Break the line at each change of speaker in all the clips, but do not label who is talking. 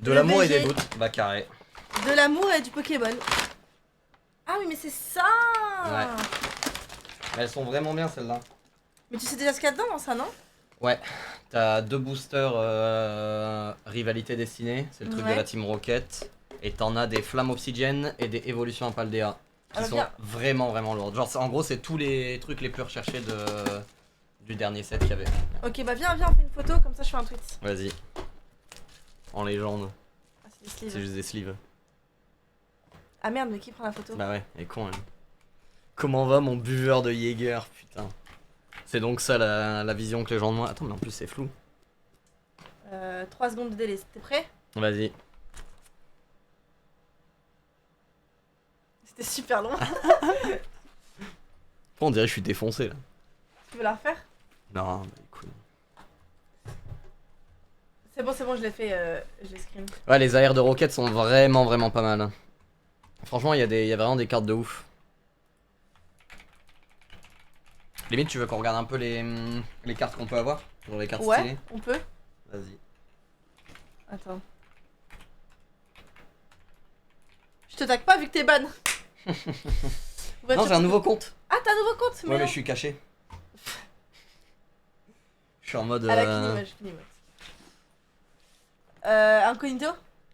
De l'amour et des doutes, bah carré.
De l'amour et du Pokémon. Ah oui, mais c'est ça.
Ouais. Elles sont vraiment bien celles-là.
Mais tu sais déjà ce qu'il y a dedans dans ça, non?
Ouais, t'as 2 boosters rivalité destinée, c'est le truc de la Team Rocket. Et t'en as des flammes obsidiennes et des évolutions à Paldea. Qui sont vraiment lourdes. Genre en gros c'est tous les trucs les plus recherchés du dernier set qu'il y avait.
Ok bah viens, on fait une photo, comme ça je fais un tweet.
Vas-y. En légende.
Ah, c'est des sleeves.
C'est juste des sleeves.
Ah merde, mais qui prend la photo?
Bah ouais, elle est con elle. Comment va mon buveur de Jäger, putain. C'est donc ça la vision que les gens de moi. Attends mais en plus c'est flou.
3 secondes de délai, t'es prêt?
Vas-y.
C'était super long.
On dirait que je suis défoncé là.
Tu veux la refaire?
Non, bah écoute.
C'est bon, je l'ai fait, j'ai screen.
Ouais, les AR de Rocket sont vraiment pas mal. Franchement, il y a vraiment des cartes de ouf. Limite, tu veux qu'on regarde un peu les cartes qu'on peut avoir? Genre les cartes stylées?
Ouais, on peut.
Vas-y.
Attends. Je te tag pas vu que t'es ban.
Non, j'ai un nouveau compte.
Ah, t'as un nouveau compte?
Ouais, mais je suis caché. Je suis en mode.
Ah, la Kinimage. Incognito?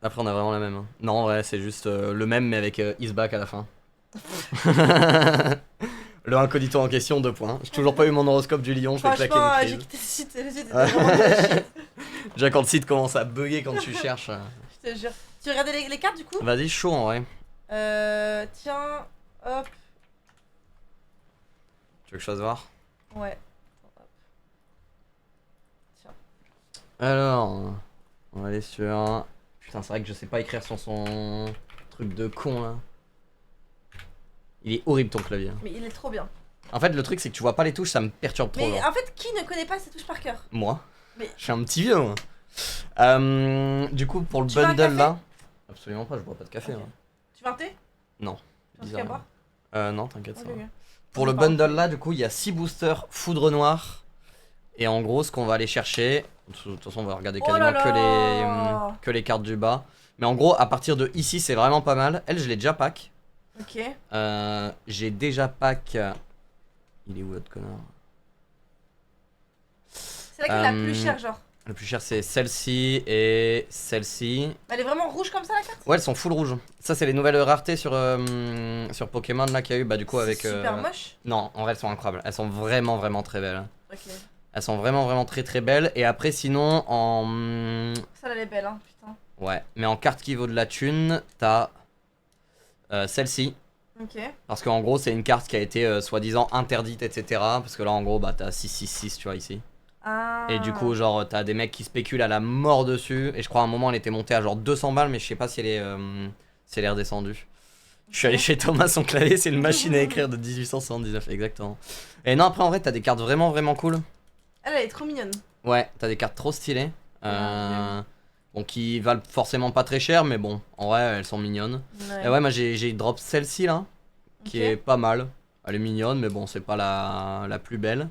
Après, on a vraiment la même. Hein. Non, ouais, c'est juste le même, mais avec is back à la fin. Le incognito en question, 2 points. J'ai toujours pas eu mon horoscope du lion, je vais claquer une crise.
J'ai quitté le site était vraiment de shit.
Déjà, quand le site commence à bugger quand tu cherches.
Je te jure. Tu regardais les cartes du coup?
Vas-y, chaud en vrai.
Tiens, hop.
Tu veux que je fasse voir?
Ouais. Hop. Tiens.
Alors, on va aller sur. Putain, c'est vrai que je sais pas écrire sur son truc de con là. Il est horrible ton clavier.
Mais il est trop bien.
En fait, le truc c'est que tu vois pas les touches, ça me perturbe trop.
Mais
genre.
en fait, qui ne connaît pas ces touches par cœur?
Moi.
Mais...
Je suis un petit vieux moi. Du coup, pour le
Tu veux un
bundle
café?
là. Absolument pas, je bois pas de café.
Ok.
Hein.
Tu veux un thé?
Non.
Tu veux un truc à boire?
Non, t'inquiète ça.
Ok, ok.
Pour le bundle là, du coup, il y a 6 boosters foudre noire. Et en gros, ce qu'on va aller chercher. De toute façon, on va regarder quasiment que les cartes du bas. Mais en gros, à partir de ici, c'est vraiment pas mal. Elle, je l'ai déjà pack.
Ok.
J'ai déjà pack. Il est où l'autre connard?
C'est laquelle la plus chère, genre?
Le plus cher, c'est celle-ci et celle-ci.
Elle est vraiment rouge comme ça la carte?
Ouais, elles sont full rouge. Ça, c'est les nouvelles raretés sur Pokémon là qu'il y a eu. Bah, du coup, avec.
Super moche.
Non, en vrai, elles sont incroyables. Elles sont vraiment très belles.
Ok.
Elles sont vraiment très belles. Et après, sinon, en.
Ça, elle est belle, hein, putain.
Ouais, mais en carte qui vaut de la thune, t'as celle-ci.
Ok.
Parce qu'en gros, c'est une carte qui a été soi-disant interdite, etc. Parce que là, en gros, bah, t'as 666, tu vois, ici.
Ah.
Et du coup, genre, t'as des mecs qui spéculent à la mort dessus. Et je crois à un moment, elle était montée à genre 200 balles, mais je sais pas si elle est redescendue. Je suis allé chez Thomas, son clavier, c'est une machine à écrire de 1879, exactement. Et non, après, en vrai, t'as des cartes vraiment cool.
Elle est trop mignonne.
Ouais, t'as des cartes trop stylées. Bon, qui valent forcément pas très cher, mais bon, en vrai, elles sont mignonnes.
Ouais.
Et ouais, moi j'ai drop celle-ci là, qui est pas mal. Elle est mignonne, mais bon, c'est pas la plus belle.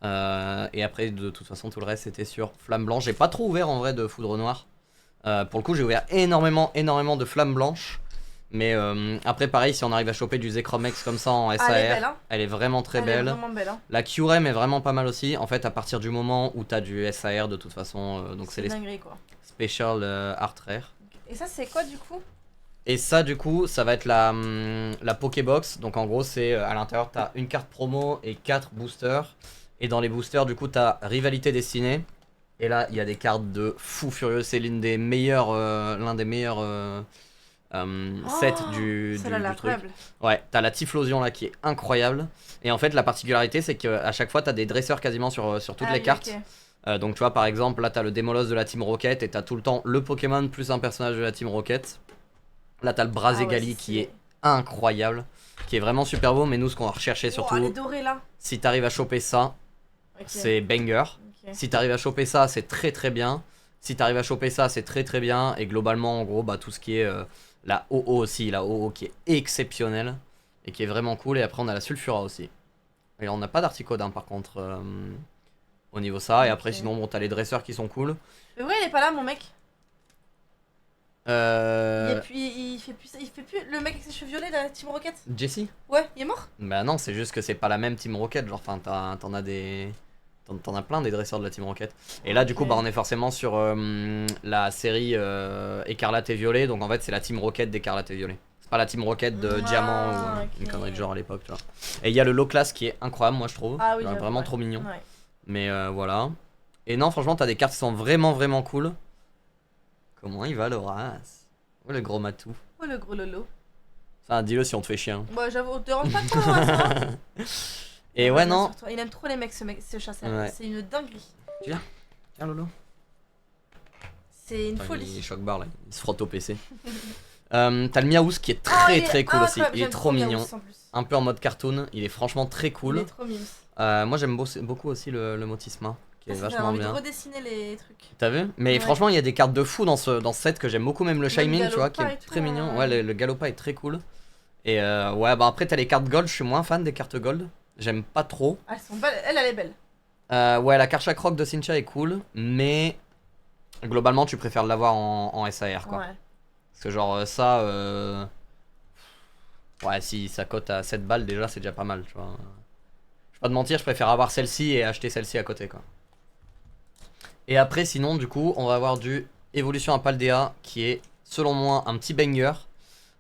Et après, de toute façon, tout le reste c'était sur Flamme Blanche. J'ai pas trop ouvert en vrai de Foudre Noire. Pour le coup, j'ai ouvert énormément de Flamme Blanche. Mais après, pareil, si on arrive à choper du Zekromex comme ça en SAR,
elle est belle, hein.
elle est vraiment très
Elle
belle.
est vraiment belle, hein.
La Kyurem est vraiment pas mal aussi. En fait, à partir du moment où t'as du SAR, de toute façon, donc c'est les
dinguerie, quoi.
Special Art Rare.
Et ça, c'est quoi du coup?
Et ça, du coup, ça va être la Pokébox. Donc en gros, c'est à l'intérieur, t'as une carte promo et 4 boosters. Et dans les boosters, du coup, t'as Rivalité Destinée. Et là, il y a des cartes de fou furieux. C'est l'un des meilleurs sets du truc. Ouais, t'as la Typhlosion là qui est incroyable. Et en fait, la particularité, c'est qu'à chaque fois, t'as des dresseurs quasiment sur toutes les cartes. Okay. Donc tu vois, par exemple, là, t'as le Démolos de la Team Rocket et t'as tout le temps le Pokémon plus un personnage de la Team Rocket. Là, t'as le Brazegali qui est incroyable, qui est vraiment super beau. Mais nous, ce qu'on va rechercher surtout,
elle est dorée, là.
Si t'arrives à choper ça, c'est banger. Si t'arrives à choper ça, c'est très bien. Si t'arrives à choper ça, c'est très bien. Et globalement, en gros, bah, tout ce qui est la OO aussi, la OO qui est exceptionnelle et qui est vraiment cool. Et après, on a la Sulfura aussi. Et on n'a pas d'Articode, hein, par contre, au niveau ça. Et après, sinon, bon, t'as les dresseurs qui sont cool.
Mais ouais, elle est pas là, mon mec. Et puis il fait plus le mec avec ses cheveux violets de la Team Rocket.
Jesse?
Ouais, il est mort?
Bah non, c'est juste que c'est pas la même Team Rocket, genre enfin t'en as des... T'en as plein des dresseurs de la Team Rocket. Et là du coup bah on est forcément sur la série Écarlate et Violet, donc en fait c'est la Team Rocket d'Écarlate et Violet. C'est pas la Team Rocket de Diamant ou une connerie de genre à l'époque, tu vois. Et il y a le low class qui est incroyable moi je trouve,
ah, oui,
vraiment trop mignon.
Ouais.
Mais voilà. Et non franchement t'as des cartes qui sont vraiment cool. Comment il va l'Horace? Oh le gros matou.
Oh le gros lolo.
Enfin dis-le si on te fait chier.
Bah j'avoue, te dérange pas trop ça.
Et ouais non.
Il aime trop les mecs ce chasseur,
Ouais.
c'est une dinguerie.
Tiens Lolo.
C'est une folie.
Il choc barre là, il se frotte au PC. T'as le Miaouz qui est très cool aussi, il est trop mignon. Un peu en mode cartoon, il est franchement très cool.
Il est trop mignon.
Moi j'aime beaucoup aussi le Motisma, qui est vachement bien.
J'ai envie de redessiner les trucs.
T'as vu? Mais franchement il y a des cartes de fou dans ce set que j'aime beaucoup, même le Shining tu vois, qui est très mignon. Ouais le Galopa est très cool. Et ouais bah après t'as les cartes gold, je suis moins fan des cartes gold. J'aime pas trop.
Elles sont belles, elle est belle.
Ouais la Karchak Rock de Cynthia est cool, mais globalement tu préfères l'avoir en SAR quoi.
Ouais.
Parce que genre ça... Ouais si ça cote à 7 balles déjà c'est déjà pas mal tu vois. Je vais pas te mentir, je préfère avoir celle-ci et acheter celle-ci à côté quoi. Et après sinon du coup on va avoir du Évolution à Paldea qui est selon moi un petit banger.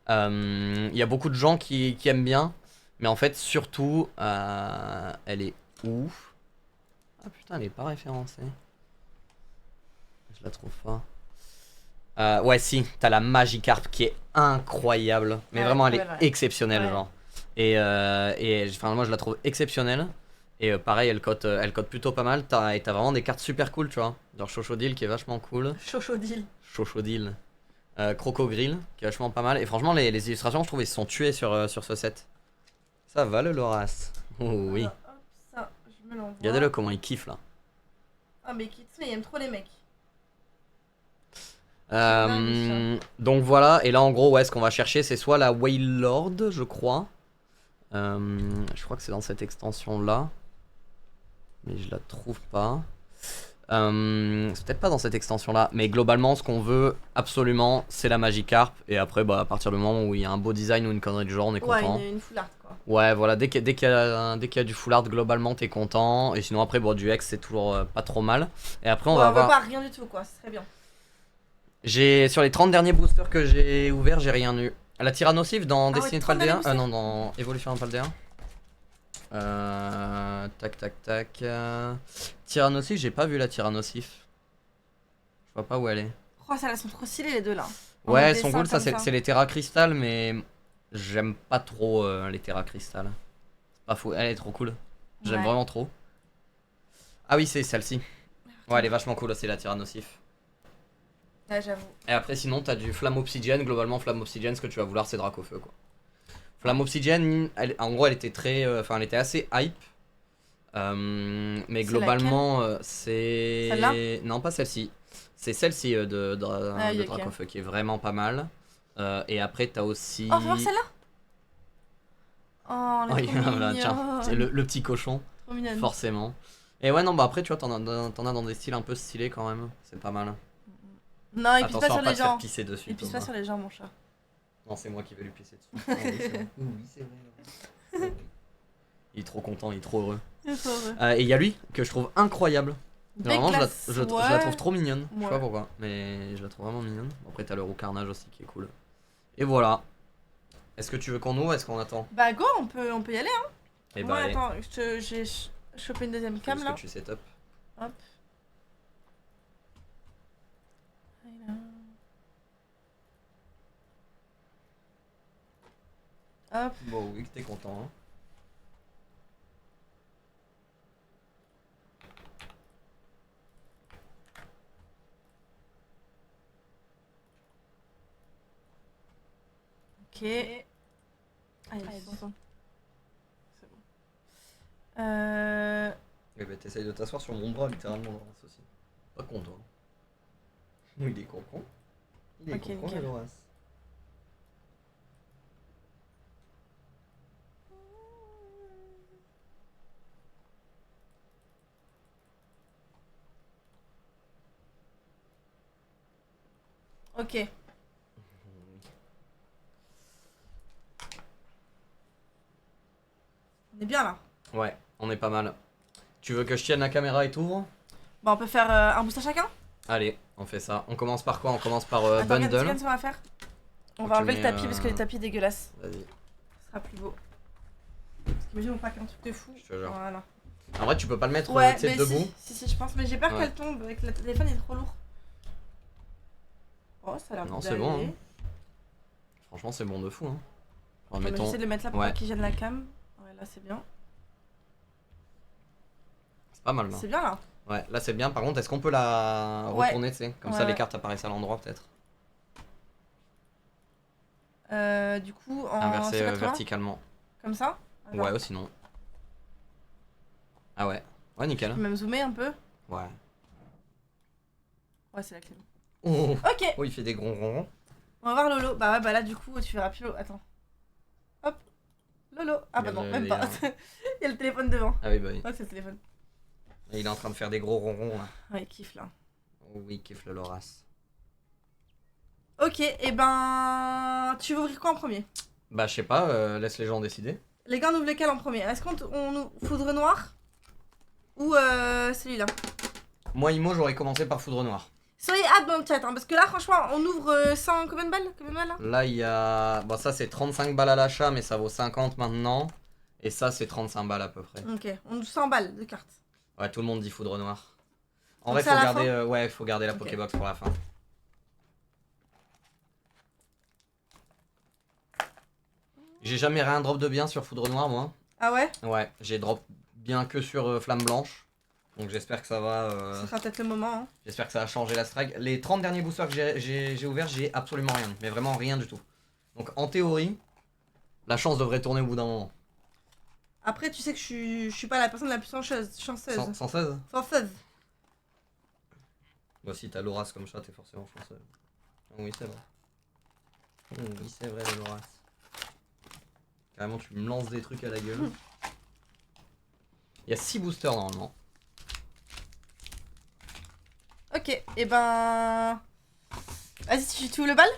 Il y a beaucoup de gens qui aiment bien. Mais en fait surtout elle est où? Ah putain elle est pas référencée. Je la trouve pas. Ouais si, t'as la Magikarp qui est incroyable. Mais vraiment elle est exceptionnelle genre. Et enfin moi je la trouve exceptionnelle. Et pareil elle cote plutôt pas mal. Et t'as vraiment des cartes super cool tu vois. Genre Chochodile qui est vachement cool. Chochodile. Crocogrill qui est vachement pas mal. Et franchement les illustrations je trouve ils se sont tués sur ce set. Ça va le Loras. Oh oui.
Alors, hop, ça, je me l'envoie.
Regardez-le comment il kiffe là.
Ah mais il aime trop les mecs.
Donc voilà, et là en gros ouais ce qu'on va chercher c'est soit la Wailord je crois. Je crois que c'est dans cette extension là. Mais je la trouve pas. C'est peut-être pas dans cette extension là. Mais globalement ce qu'on veut absolument c'est la Magikarp. Et après bah à partir du moment où il y a un beau design ou une connerie du genre on est content.
Ouais une full art quoi.
Ouais voilà dès qu'il y a du full art globalement t'es content. Et sinon après bon du X c'est toujours pas trop mal. Et après on va avoir...
On veut pas rien du tout quoi, c'est très bien.
Sur les 30 derniers boosters que j'ai ouverts, j'ai rien eu. La Tyrannosif dans Destiny de Paldea. Non, dans Evolution en Paldea. Tac. Tyrannosif, j'ai pas vu la Tyrannosif. Je vois pas où elle est.
Oh, ça, elles sont trop stylées les deux là.
Ouais, elles sont cool, ça c'est les Terra Crystal, mais j'aime pas trop les Terra Crystal. C'est pas fou, elle est trop cool. J'aime vraiment trop. Ah oui, c'est celle-ci. Ouais, elle est vachement cool, c'est la Tyrannosif.
Ouais, j'avoue.
Et après sinon t'as du Flamme Obsidienne, globalement Flamme Obsidienne ce que tu vas vouloir c'est Dracofeu quoi. Flamme Obsidienne, en gros elle était elle était assez hype. Mais globalement c'est...
Celle-là ?
Non pas celle-ci. C'est celle-ci de Dracofeu qui est vraiment pas mal. Et après t'as aussi...
Oh, faut voir celle-là. Oh, elle est trop
voilà, tiens, c'est le petit cochon.
Trop mignonne.
Forcément. Et ouais non bah après tu vois t'en as dans des styles un peu stylés quand même. C'est pas mal.
Non, il pisse pas sur les gens.
Dessus,
il pisse pas sur les gens, mon chat.
Non, c'est moi qui vais lui pisser dessus. Ah, oui, c'est vrai. Il est trop content, il est trop heureux. Et il y a lui que je trouve incroyable. Vraiment, je la trouve trop mignonne. Je sais pas pourquoi, mais je la trouve vraiment mignonne. Après, t'as le roux carnage aussi qui est cool. Et voilà. Est-ce que tu veux qu'on ouvre? Est-ce qu'on attend?
Bah, go, on peut y aller, hein.
Et bah,
attends, j'ai chopé une deuxième cam là.
Est-ce que tu setup?
Hop. Hop.
Bon, oui, que t'es content. Hein.
Ok. Allez, c'est bon. C'est bon.
Eh bah, t'essayes de t'asseoir sur mon bras, littéralement, Loras aussi. Pas con, toi. Il est con. Il est con, Loras.
Ok. On est bien là.
Ouais, on est pas mal. Tu veux que je tienne la caméra et t'ouvres?
Bah on peut faire un boost à chacun.
Allez, on fait ça. On commence par quoi? On commence par
Attends,
bundle.
regarde ce qu'on va faire. On va enlever le tapis parce que les tapis dégueulasses.
Vas-y.
Ce sera plus beau. Parce qu'imagine on pack un truc de fou.
Je te jure.
Voilà.
En vrai, tu peux pas le mettre
Ouais,
debout.
Si, je pense. Mais j'ai peur qu'elle tombe. Avec le téléphone, il est trop lourd. Oh, ça a l'air
Non, c'est bon. Hein. Franchement, c'est bon de fou. Hein.
Mettons... J'essaie de le mettre là pour pas qu'il gêne la cam. Ouais, là, c'est bien.
C'est pas mal, là.
C'est bien, là.
Ouais, là, c'est bien. Par contre, est-ce qu'on peut la retourner, tu sais? Comme ça, les cartes apparaissent à l'endroit, peut-être.
Du coup, en
inverser verticalement.
Comme ça?
Alors. Ouais, sinon. Ah ouais. Ouais, nickel.
Je peux même zoomer un peu.
Ouais.
Ouais, c'est la clé.
Oh.
Ok.
Oh, il fait des gros ronrons.
On va voir Lolo. Bah ouais, bah là, du coup, tu verras plus Lolo. Attends. Hop. Lolo. Ah bah non, même pas. Il y a le téléphone devant.
Ah oui, bah oui.
Ouais, c'est le téléphone.
Et il est en train de faire des gros ronrons, là.
Ouais, il kiffe, là.
Oh oui, il kiffe le Loras.
Ok, et ben... Tu veux ouvrir quoi en premier?
Bah, je sais pas, laisse les gens décider.
Les gars, on ouvre lequel en premier? Est-ce qu'on ouvre Foudre Noire? Ou celui-là?
Moi, Imo, j'aurais commencé par Foudre Noire.
Soyez hâte dans le chat, hein, parce que là, franchement, on ouvre 100... Combien de balles là?
Là, il y a... Bon, ça, c'est 35 balles à l'achat, mais ça vaut 50 maintenant. Et ça, c'est 35 balles à peu près.
Ok, on ouvre 100 balles de cartes.
Ouais, tout le monde dit Foudre Noire. En vrai, faut garder la
okay.
Pokébox pour la fin. J'ai jamais rien drop de bien sur Foudre Noire, moi.
Ah ouais?
Ouais, j'ai drop bien que sur Flamme Blanche. Donc j'espère que ça va...
Ça sera peut-être le moment. Hein.
J'espère que ça va changer la strike. Les 30 derniers boosters que j'ai ouverts, j'ai absolument rien. Mais vraiment rien du tout. Donc en théorie, la chance devrait tourner au bout d'un moment.
Après, tu sais que je suis pas la personne la plus chanceuse.
116
116.
Bah si t'as Loras comme chat, t'es forcément chanceuse. Oh, oui, c'est vrai. Oh, oui, c'est vrai, le Loras. Carrément, tu me lances des trucs à la gueule. Il y a 6 boosters normalement.
Ok, et ben... Vas-y, tu ouvres le bal?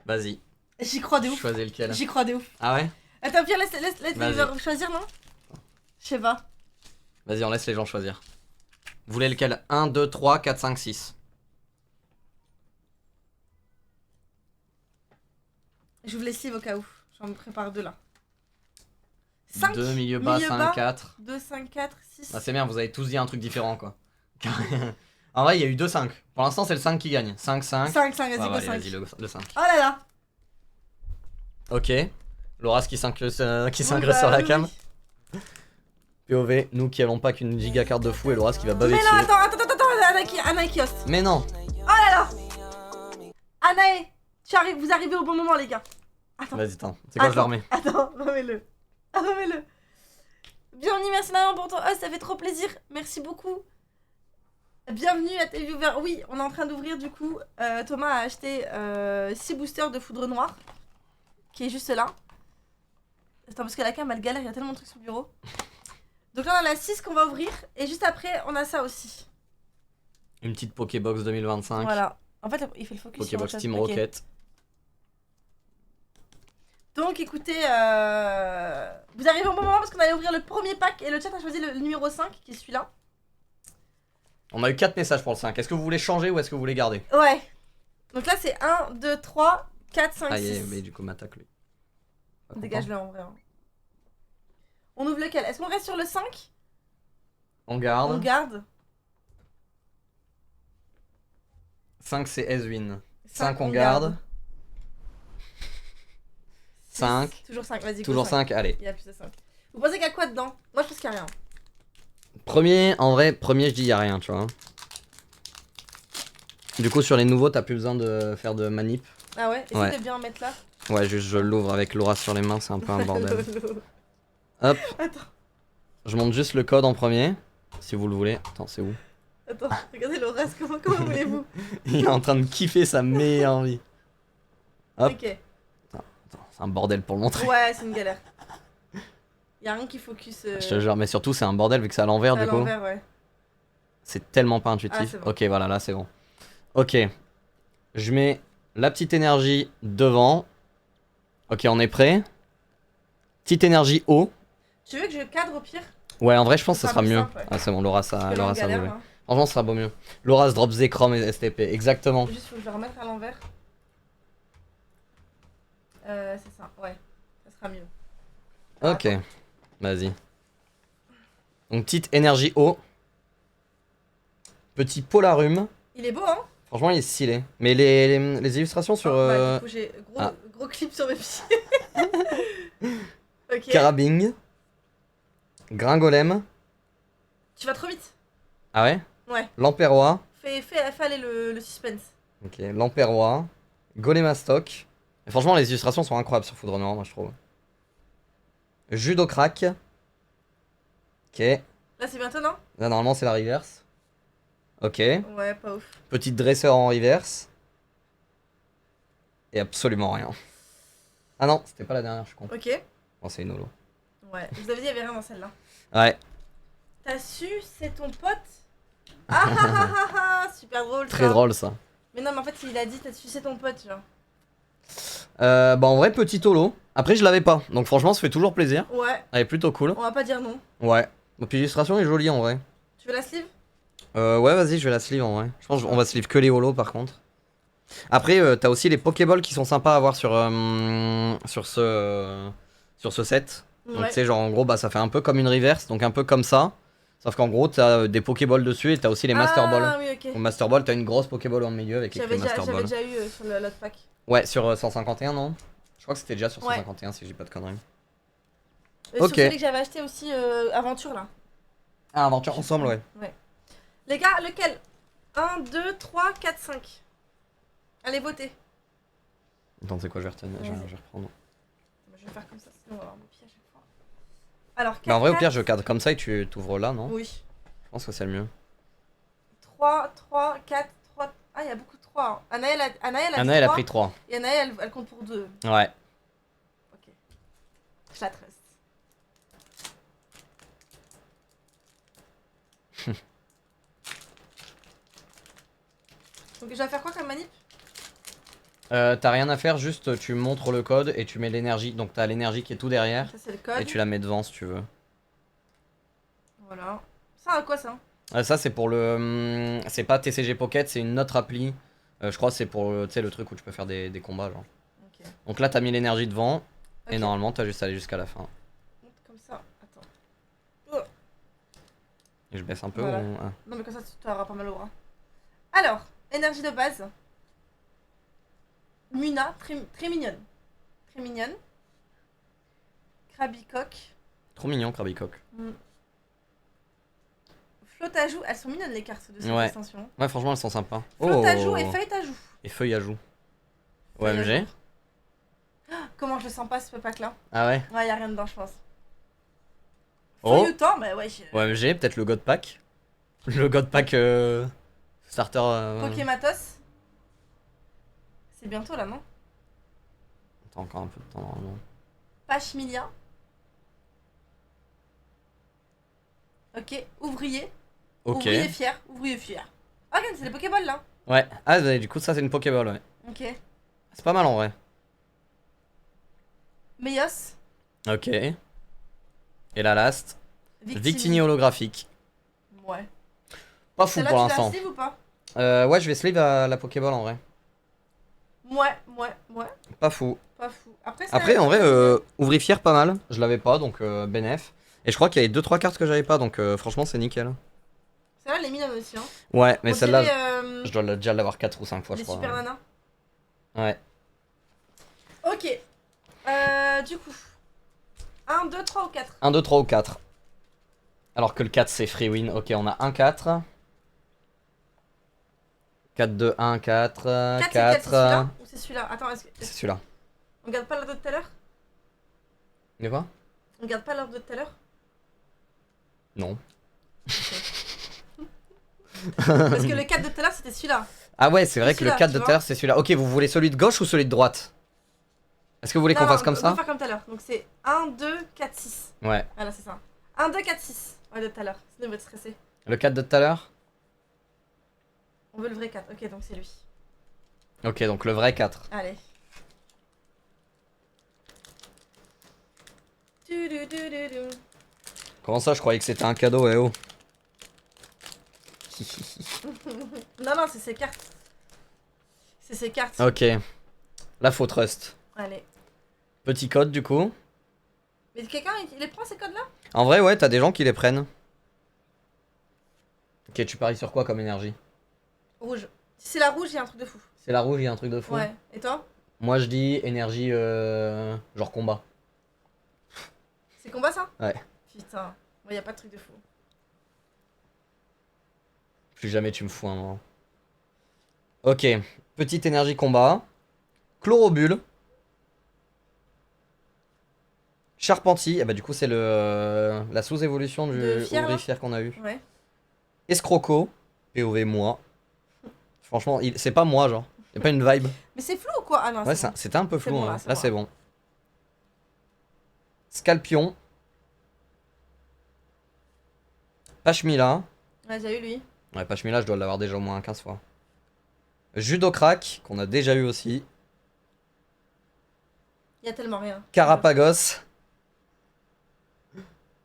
Vas-y.
J'y crois de ouf.
Choisis lequel?
J'y crois de ouf.
Ah ouais?
Attends, Pierre, laisse les gens choisir, non? Je sais pas.
Vas-y, on laisse les gens choisir. Vous voulez lequel? 1, 2, 3, 4, 5, 6.
J'ouvre les sleeves au cas où. J'en me prépare deux là. 5,
2, milieu bas, 5, 4.
2, 5, 4, 6.
Ah, c'est bien, vous avez tous dit un truc différent quoi. En vrai, il y a eu 2 5. Pour l'instant, c'est le 5 qui gagne. 5, 5.
5, vas-y,
go
5.
Vas-y, le 5.
Oh là là.
Ok. Loras qui s'ingresse sur la cam. POV, nous qui avons pas qu'une giga carte de fou et Loras qui va baver dessus.
Mais non, attends, Anae Kiosk.
Mais non.
Oh là là. Anae, vous arrivez au bon moment les gars. Attends.
Vas-y, attends. C'est quoi, je le remets?
Attends, remets-le. Remets-le. Bienvenue, merci énormément pour ton host, ça fait trop plaisir. Merci beaucoup. Bienvenue à tes viewers. Oui, on est en train d'ouvrir du coup. Thomas a acheté 6 boosters de Foudre Noire. Qui est juste là. Attends, parce que la cam elle galère, il y a tellement de trucs sur le bureau. Donc là on a la 6 qu'on va ouvrir. Et juste après, on a ça aussi.
Une petite Pokébox 2025.
Voilà. En fait, il fait le focus
Pokébox
sur
Team Rocket.
Donc écoutez, vous arrivez au bon moment parce qu'on allait ouvrir le premier pack et le chat a choisi le numéro 5 qui est celui-là.
On a eu 4 messages pour le 5. Est-ce que vous voulez changer ou est-ce que vous voulez garder?
Ouais. Donc là c'est 1, 2, 3, 4, 5, 6.
Ah, mais du coup m'attaque lui.
Dégage-le en vrai. Hein. On ouvre lequel? Est-ce qu'on reste sur le 5?
On garde.
On garde.
5 c'est Ezwin. 5 on garde. 5.
Toujours 5, vas-y.
Toujours 5, allez.
Il y a plus de 5. Vous pensez qu'il y a quoi dedans? Moi je pense qu'il y a rien.
Premier, en vrai, premier je dis y a rien, tu vois. Du coup sur les nouveaux t'as plus besoin de faire de manip.
Ah ouais? Essaye de bien en mettre là.
Ouais, juste je l'ouvre avec Laura sur les mains, c'est un peu un bordel. Hop.
Attends.
Je monte juste le code en premier, si vous le voulez. Attends, c'est où?
Attends, regardez Laura, comment voulez-vous?
Il est en train de kiffer sa meilleure vie. Hop.
Ok.
Attends, c'est un bordel pour le montrer.
Ouais, c'est une galère. Y'a rien qui focus.
Je te jure, mais surtout c'est un bordel vu que c'est à l'envers du coup.
Ouais.
C'est tellement pas intuitif.
Bon.
Ok, voilà, là c'est bon. Ok. Je mets la petite énergie devant. Ok, on est prêt. Petite énergie haut.
Tu veux que je cadre au pire?
Ouais, en vrai, je pense que ce sera mieux.
Simple, ouais.
Ah, c'est bon, Laura, ça
Laura,
ça
galère, hein.
Franchement, ce sera beau mieux. Laura se drop Zekrom et STP, exactement.
Juste, faut que je le remette à l'envers. C'est ça, ouais. Ça sera mieux. Ah,
ok, vas-y. Donc, petite énergie eau. Petit Polarum.
Il est beau, hein?
Franchement, il est stylé. Mais les illustrations sur.
Bah, du coup, j'ai gros clip sur mes pieds. Ok.
Carabing. Gringolem.
Tu vas trop vite.
Ah ouais?
Ouais.
Lamperois.
Fais aller le suspense.
Ok, Lamperois. Golémastoc. Et franchement, les illustrations sont incroyables sur Foudre Noire, moi je trouve. Judocrack. Ok.
Là, c'est bientôt, non?
Là, normalement, c'est la reverse. Ok.
Ouais, pas ouf.
Petite dresseur en reverse. Et absolument rien. Ah non, c'était pas la dernière, je suis con.
Ok.
Bon, c'est une holo.
Ouais, je vous avais dit, il y avait rien dans celle-là.
Ouais.
T'as su, c'est ton pote? Ah ah ah ah ah, super drôle ça.
Très drôle ça.
Mais non, mais en fait, il a dit, t'as su, c'est ton pote, genre.
Bah en vrai, petit holo. Après, je l'avais pas. Donc franchement, ça fait toujours plaisir.
Ouais.
Elle est plutôt cool.
On va pas dire non.
Ouais. Et puis l'illustration est jolie en vrai.
Tu veux la sleeve?
Ouais, vas-y, je vais la sleeve en vrai. Je pense qu'on va sleeve que les holos par contre. Après, t'as aussi les Pokéballs qui sont sympas à avoir sur ce set. Donc
Ouais.
tu sais, genre en gros, bah ça fait un peu comme une reverse, donc un peu comme ça. Sauf qu'en gros, t'as des Pokéballs dessus et t'as aussi les Master Balls.
Ah oui, ok.
Au Master Ball, t'as une grosse Pokéball en milieu avec écrit Master
J'avais
Ball.
déjà eu sur l'autre pack.
Ouais, sur 151, non? Je crois que c'était déjà sur
Ouais.
151 si j'ai pas de conneries.
Sur
Ok.
celui que j'avais acheté aussi, Aventure là.
Ah, aventure ensemble, ouais.
Ouais. Les gars, lequel? 1, 2, 3, 4, 5. Allez, votez.
Attends, c'est quoi, je vais retenir, je vais reprendre.
Je vais faire comme ça, sinon on va avoir mon pied à chaque fois. Alors, 4,
Mais en vrai, au pire, je cadre comme ça et tu t'ouvres là, non?
Oui.
Je pense que c'est le mieux.
3, 3, 4, 3. Ah, il y a beaucoup de 3. Hein. Anaël
Anna, elle a pris 3.
Et Anaël, elle compte pour 2.
Ouais.
Ok. Je la trust. Donc, je vais faire quoi comme manip?
T'as rien à faire, juste tu montres le code et tu mets l'énergie. Donc t'as l'énergie qui est tout derrière.
Ça, c'est le code.
Et tu la mets devant si tu veux.
Voilà. Ça a quoi ça?
Ça, c'est pour le. C'est pas TCG Pocket, c'est une autre appli. Je crois que c'est pour tu sais, le truc où tu peux faire des combats, genre.
Ok.
Donc là, t'as mis l'énergie devant.
Ok.
Et normalement, t'as juste à aller jusqu'à la fin.
Comme ça. Attends.
Et je baisse un peu
Voilà.
ou... ah.
Non, mais comme ça, tu auras pas mal au bras. Alors, énergie de base. Muna, très mignonne. Très mignonne. Krabicoque.
Trop mignon, Krabicoque.
Flotte à joue. Elles sont mignonnes les cartes de cette
Ouais.
extension.
Ouais, franchement, elles sont sympas.
Flotte à joue et feuille à joue.
Et feuille à joue.
Feuille à
OMG.
Comment je le sens pas ce pack là?
Ah ouais.
Ouais, y'a rien dedans, je pense.
Oh.
Feuille autant, mais ouais.
OMG, peut-être le God Pack. Le God Pack starter.
Pokématos. C'est bientôt là, non?
T'as encore un peu de temps normalement.
Pachemilia. Ok, ouvrier.
Ok.
Ouvrier fier. Ouvrier fier. Ah, regarde, c'est les Pokéballs là.
Ouais. Ah, du coup, ça, c'est une Pokéball, ouais.
Ok.
C'est pas mal en vrai.
Meios.
Ok. Et la last.
Victini.
Victini holographique.
Ouais.
Pas fou
Celle-là,
pour
tu la
l'instant.
sleeve ou pas?
Ouais, je vais sleeve la Pokéball en vrai.
Ouais.
Pas fou.
Pas fou.
Après, en vrai, ouvrifière pas mal. Je l'avais pas, donc bénef. Et je crois qu'il y avait 2-3 cartes que j'avais pas, donc franchement, c'est nickel.
Celle-là, elle est mignonne aussi. Hein.
Ouais, mais
On
celle-là,
dirait,
je dois déjà l'avoir 4 ou 5 fois,
les
je crois.
super nanas.
Ouais.
Ok. Du coup. 1, 2, 3 ou 4?
1, 2, 3 ou 4. Alors que le 4, c'est free win. Ok, on a 1, 4. 4, 2, 1, 4.
4, c'est celui-là ou c'est celui-là? Attends,
C'est celui-là.
On garde pas l'ordre de tout à l'heure?
De quoi?
On garde pas l'ordre de tout à l'heure?
Non.
Parce que le 4 de tout à l'heure, c'était celui-là.
Ah ouais, c'est vrai que le
celui-là,
4
tu
de tout
vois.
à l'heure, c'est celui-là. Ok, vous voulez celui de gauche ou celui de droite? Est-ce que vous voulez qu'on fasse comme
On
ça?
va faire comme tout à l'heure. Donc c'est 1, 2, 4, 6.
Ouais.
Voilà, c'est ça. 1, 2, 4, 6. Ouais, de tout à l'heure. Sinon, il va être stressé.
Le 4 de tout à l'heure?
On veut le vrai 4. Ok, donc c'est lui.
Ok, donc le vrai 4.
Allez.
Comment ça, je croyais que c'était un cadeau, eh oh.
Non, non, c'est ses cartes. C'est ses cartes.
Ok. Là, faut trust.
Allez.
Petit code, du coup.
Mais quelqu'un, il les prend ces codes-là?
En vrai, ouais, t'as des gens qui les prennent. Ok, tu paries sur quoi comme énergie?
Rouge. Si c'est la rouge, il y a un truc de fou.
C'est la rouge, il y a un truc de fou.
Ouais. Et toi?
Moi, je dis énergie, genre combat.
C'est combat, ça?
Ouais.
Putain. Moi, y a pas de truc de fou.
Plus jamais tu me fous un moment. Ok. Petite énergie combat. Chlorobule. Charpentier. Ah bah du coup, c'est le la sous-évolution du Ouvrifier qu'on a eu.
Ouais.
Escroco. POV moi. Franchement, c'est pas moi, genre. Y'a pas une vibe.
Mais c'est flou ou quoi? Ah non,
Ouais,
bon.
c'était un peu flou.
Bon,
hein. Là, c'est bon. Scalpion. Pachmila.
Ouais, j'ai eu lui.
Ouais, Pachmila, je dois l'avoir déjà au moins 15 fois. Judocrac, qu'on a déjà eu aussi.
Y a tellement rien.
Carapagos.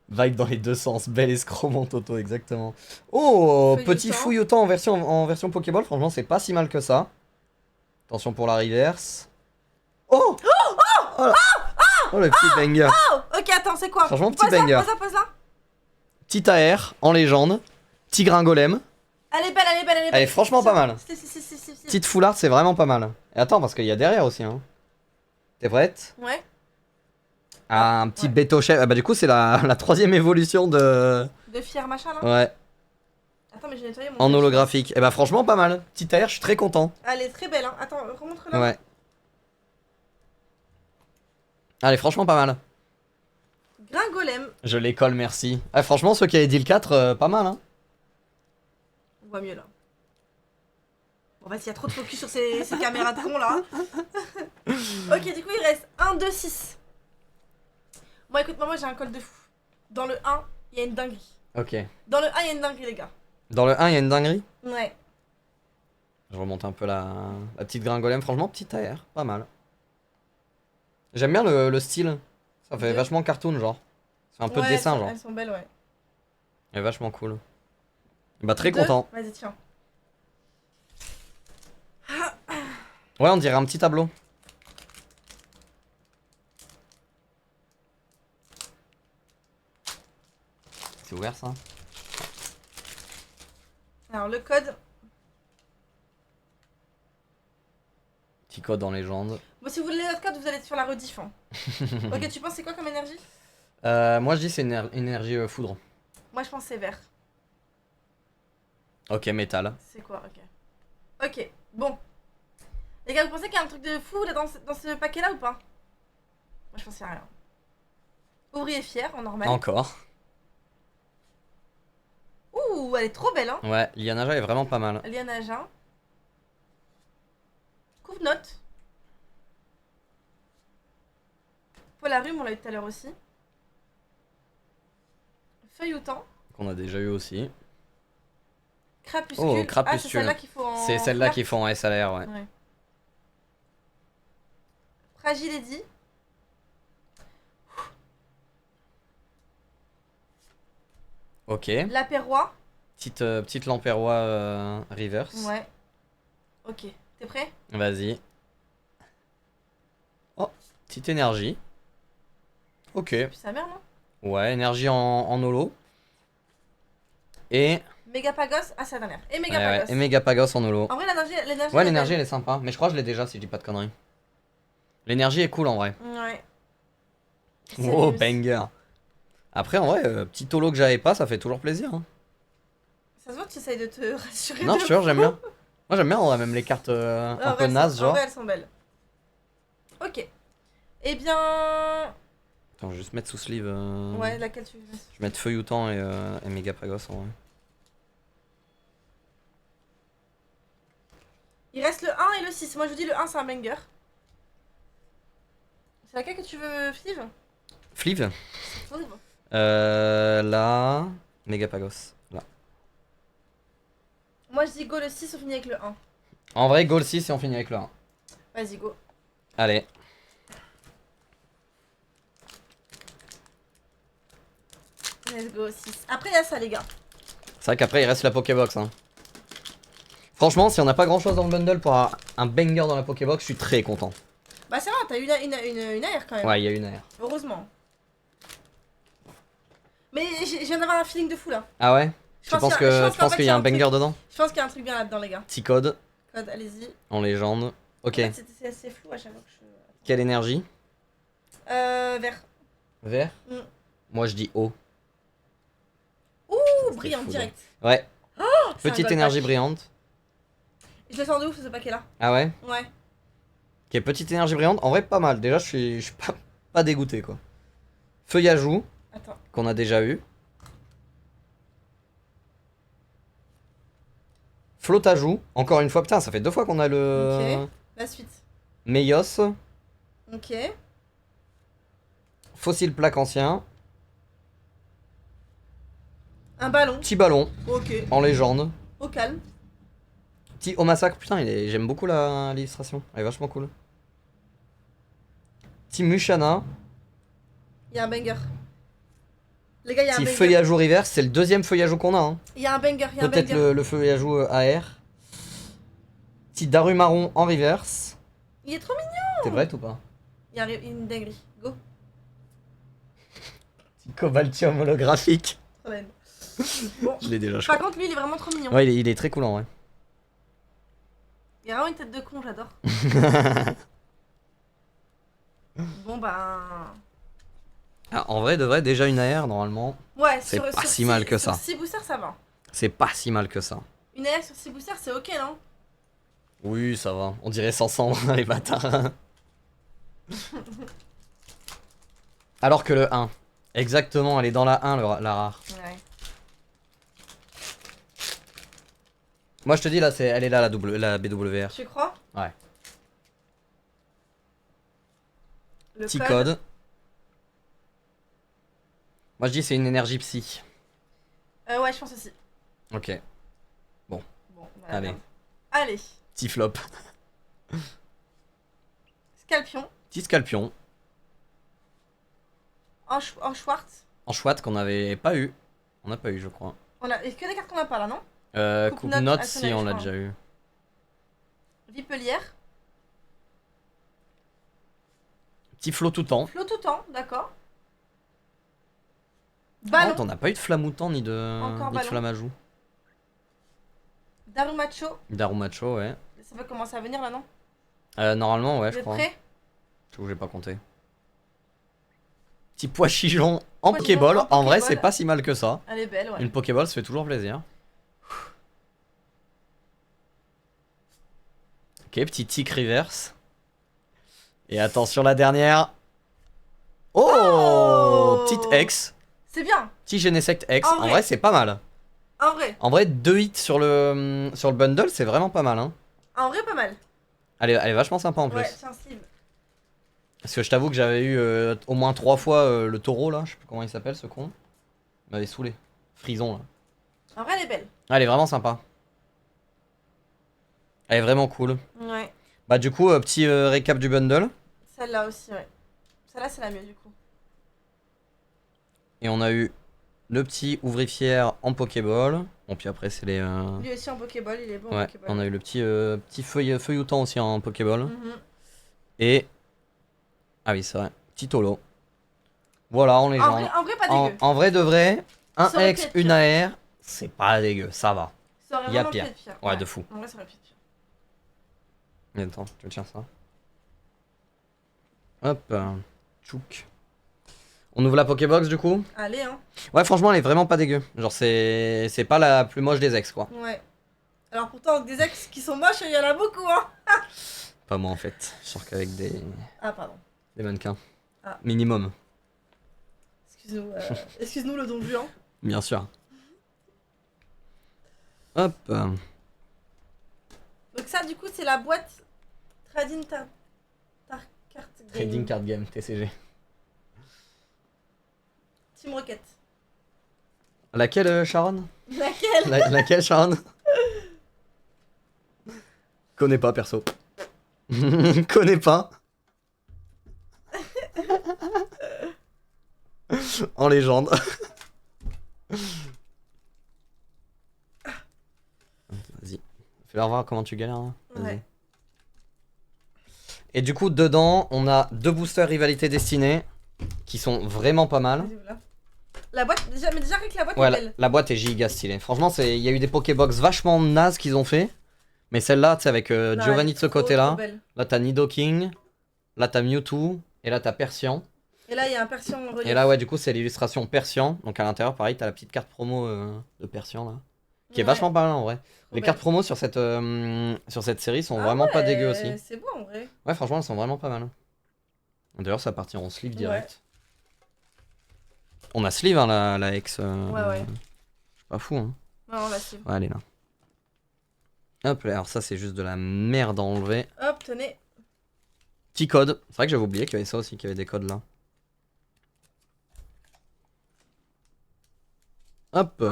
Vibe dans les deux sens. Bel escroc, mon Toto, exactement. Oh, petit fouillotant en version Pokéball. Franchement, c'est pas si mal que ça. Attention pour la reverse. Oh, oh le petit banger.
Oh, ok, attends, c'est quoi?
Franchement, petit banger.
Pose là.
Petit AR en légende. Tigrin golem.
Elle est belle, elle est belle, elle est belle.
Elle est franchement pas mal.
Si.
Petite foulard, c'est vraiment pas mal. Et attends, parce qu'il y a derrière aussi. Hein. T'es prête?
Ouais.
Ah, un petit Bétochet. Ah bah du coup, c'est la troisième évolution de...
De fier machin là?
Ouais.
Attends, mais j'ai nettoyé mon...
En holographique. Et bah franchement, pas mal. Petit AR, je suis très content.
Elle est très belle, hein. Attends, remontre là.
Ouais. Elle est franchement pas mal.
Gringolem.
Je l'école, merci. Ah, franchement, ceux qui avaient dit le 4, pas mal. Hein.
On voit mieux là. Bon, vas-y, y a trop de focus sur ces caméras de con là. Ok, du coup, il reste 1, 2, 6. Bon, écoute, moi j'ai un col de fou. Dans le 1, il y a une dinguerie.
Ok.
Dans le 1, il y a une dinguerie, les gars.
Dans le 1, il y a une dinguerie.
Ouais.
Je remonte un peu la petite gringolem. Franchement, petit AR, pas mal. J'aime bien le style. Ça fait vachement cartoon, genre. C'est un peu de dessin, genre.
Elles sont belles, ouais.
Elle est vachement cool. Bah, très content.
Vas-y, tiens.
Ouais, on dirait un petit tableau. C'est ouvert, ça?
Alors, le code.
Petit code en légende.
Bon, si vous voulez notre code, vous allez sur la rediff. Hein. Ok, tu penses c'est quoi comme énergie?
Moi, je dis c'est une énergie foudre.
Moi, je pense c'est vert.
Ok, métal.
C'est quoi? Ok. Ok, bon. Les gars, vous pensez qu'il y a un truc de fou là dans ce paquet-là ou pas? Moi, je pense qu'il y a rien. Ouvrier fier, en normal.
Encore.
Ouh, elle est trop belle, hein.
Ouais, Lianaja est vraiment pas mal.
Lianaja. Couvre-note. Polarum, on l'a eu tout à l'heure aussi. Feuilloutant.
Qu'on a déjà eu aussi.
Crapuscule.
Oh, crapuscule.
Ah, c'est celle-là qu'il faut en...
C'est celle-là qu'il faut en SLR, ouais.
Fragile Eddy.
Ok.
Lapérois.
Petite Lamperrois reverse.
Ouais. Ok. T'es prêt?
Vas-y. Oh, petite énergie. Ok.
Puis sa mère, non?
Ouais, énergie en holo. Et...
Mégapagos. Ah, c'est la dernière. Et Mégapagos.
Ouais, et Mégapagos en holo.
En vrai, l'énergie...
Ouais, l'énergie, elle est sympa. Mais je crois que je l'ai déjà, si je dis pas de conneries. L'énergie est cool, en vrai.
Ouais.
Oh, banger. Après, en vrai, petit holo que j'avais pas, ça fait toujours plaisir. Hein.
Ça se voit que tu essayes de te rassurer.
Non, je te jure, j'aime bien. Moi, j'aime bien, en vrai, même les cartes un peu nazes, genre.
En vrai, elles sont belles. Ok. Eh bien...
Attends, je vais juste mettre sous sleeve.
Ouais, laquelle tu veux?
Je vais mettre Feuilloutant et Mégapagos, en vrai.
Il reste le 1 et le 6. Moi, je vous dis le 1, c'est un banger. C'est laquelle que tu veux, Fliv?
Fliv là... Mégapagos, là.
Moi, je dis go le 6, on finit avec le 1.
En vrai, go le 6 et on finit avec le 1.
Vas-y, go.
Allez.
Let's go, 6. Après, il y a ça, les gars.
C'est vrai qu'après, il reste la Pokébox. Hein. Franchement, si on n'a pas grand chose dans le bundle pour un banger dans la Pokébox, je suis très content.
Bah, ça va, t'as une AR quand même.
Ouais, il y a une AR.
Heureusement. Mais je viens d'avoir un feeling de fou là.
Ah ouais? Tu penses qu'il y a un banger dedans?
Je pense qu'il y a un truc bien là-dedans, les gars.
Petit code.
Code, allez-y.
En légende. Ok.
En fait, c'est assez flou à chaque fois que je.
Quelle énergie?
Vert.
Vert? Moi, je dis eau.
Ouh, brillant direct.
Ouais.
Oh,
petite énergie brillante.
Je le sens de ouf ce paquet là.
Ah ouais?
Ouais.
Ok, petite énergie brillante. En vrai, pas mal. Déjà, je suis pas dégoûté quoi. Feuillage.
Attends.
Qu'on a déjà eu. Flottajou. Encore une fois, putain, ça fait 2 fois qu'on a le.
Ok. La suite.
Meios.
Ok.
Fossile plaque ancien.
Un ballon.
Petit ballon.
Ok.
En légende.
Au calme.
Petit au massacre. Putain, j'aime beaucoup l'illustration. Elle est vachement cool. Petit Mushana.
Il y a un banger. Les gars, il y a un
petit
banger.
feuillage reverse. C'est le deuxième feuillage qu'on a. Hein.
Il y a un banger. Il y a un banger.
Peut-être le feuillage AR. Petit Darumaron en reverse.
Il est trop mignon.
T'es prête ou pas?
Il y a une dinguerie. Go.
Petit Cobaltium holographique.
Trop bien. Bon.
Je l'ai déjà, je
Par
crois.
contre, lui, il est vraiment trop mignon.
Ouais, il est très cool en vrai.
Il a vraiment une tête de con, j'adore. Bon, ben.
Ah, en vrai, de vrai, déjà une AR normalement.
Ouais,
c'est pas si mal que ça.
Sur 6 boosters, ça va.
C'est pas si mal que ça.
Une AR sur 6 boosters, c'est ok, non?
Oui, ça va. On dirait 500 les bâtards. Alors que le 1. Exactement, elle est dans la 1, la rare.
Ouais.
Moi je te dis là, elle est là la BWR.
Tu crois?
Ouais.
Le
Petit code. Moi je dis c'est une énergie psy.
Ouais, je pense aussi.
Ok.
Bon,
Allez.
Allez.
Petit flop.
Scalpion.
Petit scalpion.
En Schwartz.
En Schwatt qu'on avait pas eu. On n'a pas eu je crois.
On a que des cartes qu'on n'a pas là, non?
Coupe note si on l'a déjà eu.
Vipelière.
Petit flot tout temps.
Flot tout temps, d'accord.
Ballon.
Ballon.
On n'a pas eu de flamoutant ni de flamajou.
Darumacho.
Darumacho, ouais.
Ça va commencer à venir là, non?
Normalement, ouais, je crois. Prêt? J'ai pas compté. Petit pois chigeon en Pokéball. En vrai, c'est pas si mal que ça.
Elle est belle, ouais.
Une Pokéball, ça fait toujours plaisir. Ok, petit tic reverse. Et attention, la dernière. Oh, petite X.
C'est bien.
Petit Genesect X. En vrai, c'est pas mal.
En vrai.
En vrai, 2 hits sur le bundle, c'est vraiment pas mal. Hein.
En vrai, pas mal.
Elle est vachement sympa en plus.
Ouais, c'est un style.
Parce que je t'avoue que j'avais eu au moins 3 fois le taureau là, je sais plus comment il s'appelle ce con. Il m'avait saoulé. Frison là.
En vrai, elle est belle.
Elle est vraiment sympa. Elle est vraiment cool.
Ouais.
Bah du coup, petit récap du bundle.
Celle-là aussi, ouais. Celle-là, c'est la mieux du coup.
Et on a eu le petit ouvrifière en Pokéball. Bon, puis après, c'est les.
Lui aussi en Pokéball, il est bon
ouais,
en Pokéball.
on a eu le petit feuilleton aussi en Pokéball. Et. Ah oui, c'est vrai. Petit holo. Voilà, en légende.
En vrai, pas dégueu.
En vrai de vrai, un X, une AR, c'est pas dégueu, ça va.
Ça aurait
y a
vraiment
pire.
pu être pire.
Ouais, de fou.
En vrai, ça aurait pu être pire.
Mais attends, tu veux tiens ça. Hop, tchouk. On ouvre la Pokébox du coup.
Allez, hein.
Ouais, franchement, elle est vraiment pas dégueu. Genre, c'est pas la plus moche des ex, quoi.
Ouais. Alors, pourtant, des ex qui sont moches, il y en a beaucoup, hein.
Pas moi en fait. Je sors qu'avec des.
Ah, pardon.
Des mannequins.
Ah.
Minimum.
Excuse-nous le don Juan.
Bien sûr. Hop.
Donc, ça, du coup, c'est la boîte Trading Card Game.
Trading Card Game, TCG.
Team Rocket.
Laquelle, Sharon?
Laquelle?
Laquelle, Sharon? Connais pas, perso. Connais pas. En légende. veux leur voir comment tu galères hein.
Ouais.
Et du coup, dedans, on a 2 boosters rivalité destinée qui sont vraiment pas mal.
La boîte, déjà rien que la boîte
Ouais,
est belle.
la boîte est giga stylée. Franchement, il y a eu des Pokébox vachement nazes qu'ils ont fait. Mais celle-là, tu sais, avec Giovanni de ce côté-là. Là, t'as Nidoking. Là, t'as Mewtwo. Et là, t'as Persian.
Et là, il y a un Persian en relief.
Et là, ouais, du coup, c'est l'illustration Persian. Donc à l'intérieur, pareil, t'as la petite carte promo de Persian là. Qui est vachement pas mal en vrai. Les cartes promo sur cette série sont vraiment pas dégueu aussi.
C'est beau en vrai.
Ouais, franchement, elles sont vraiment pas mal. D'ailleurs, ça partir en sleeve direct. On a sleeve, hein, la ex.
Ouais.
C'est pas fou, hein.
Ouais, on l'a sleeve.
Ouais, elle est là. Hop, alors ça, c'est juste de la merde à enlever.
Hop, tenez.
Petit code. C'est vrai que j'avais oublié qu'il y avait ça aussi, qu'il y avait des codes là. Hop.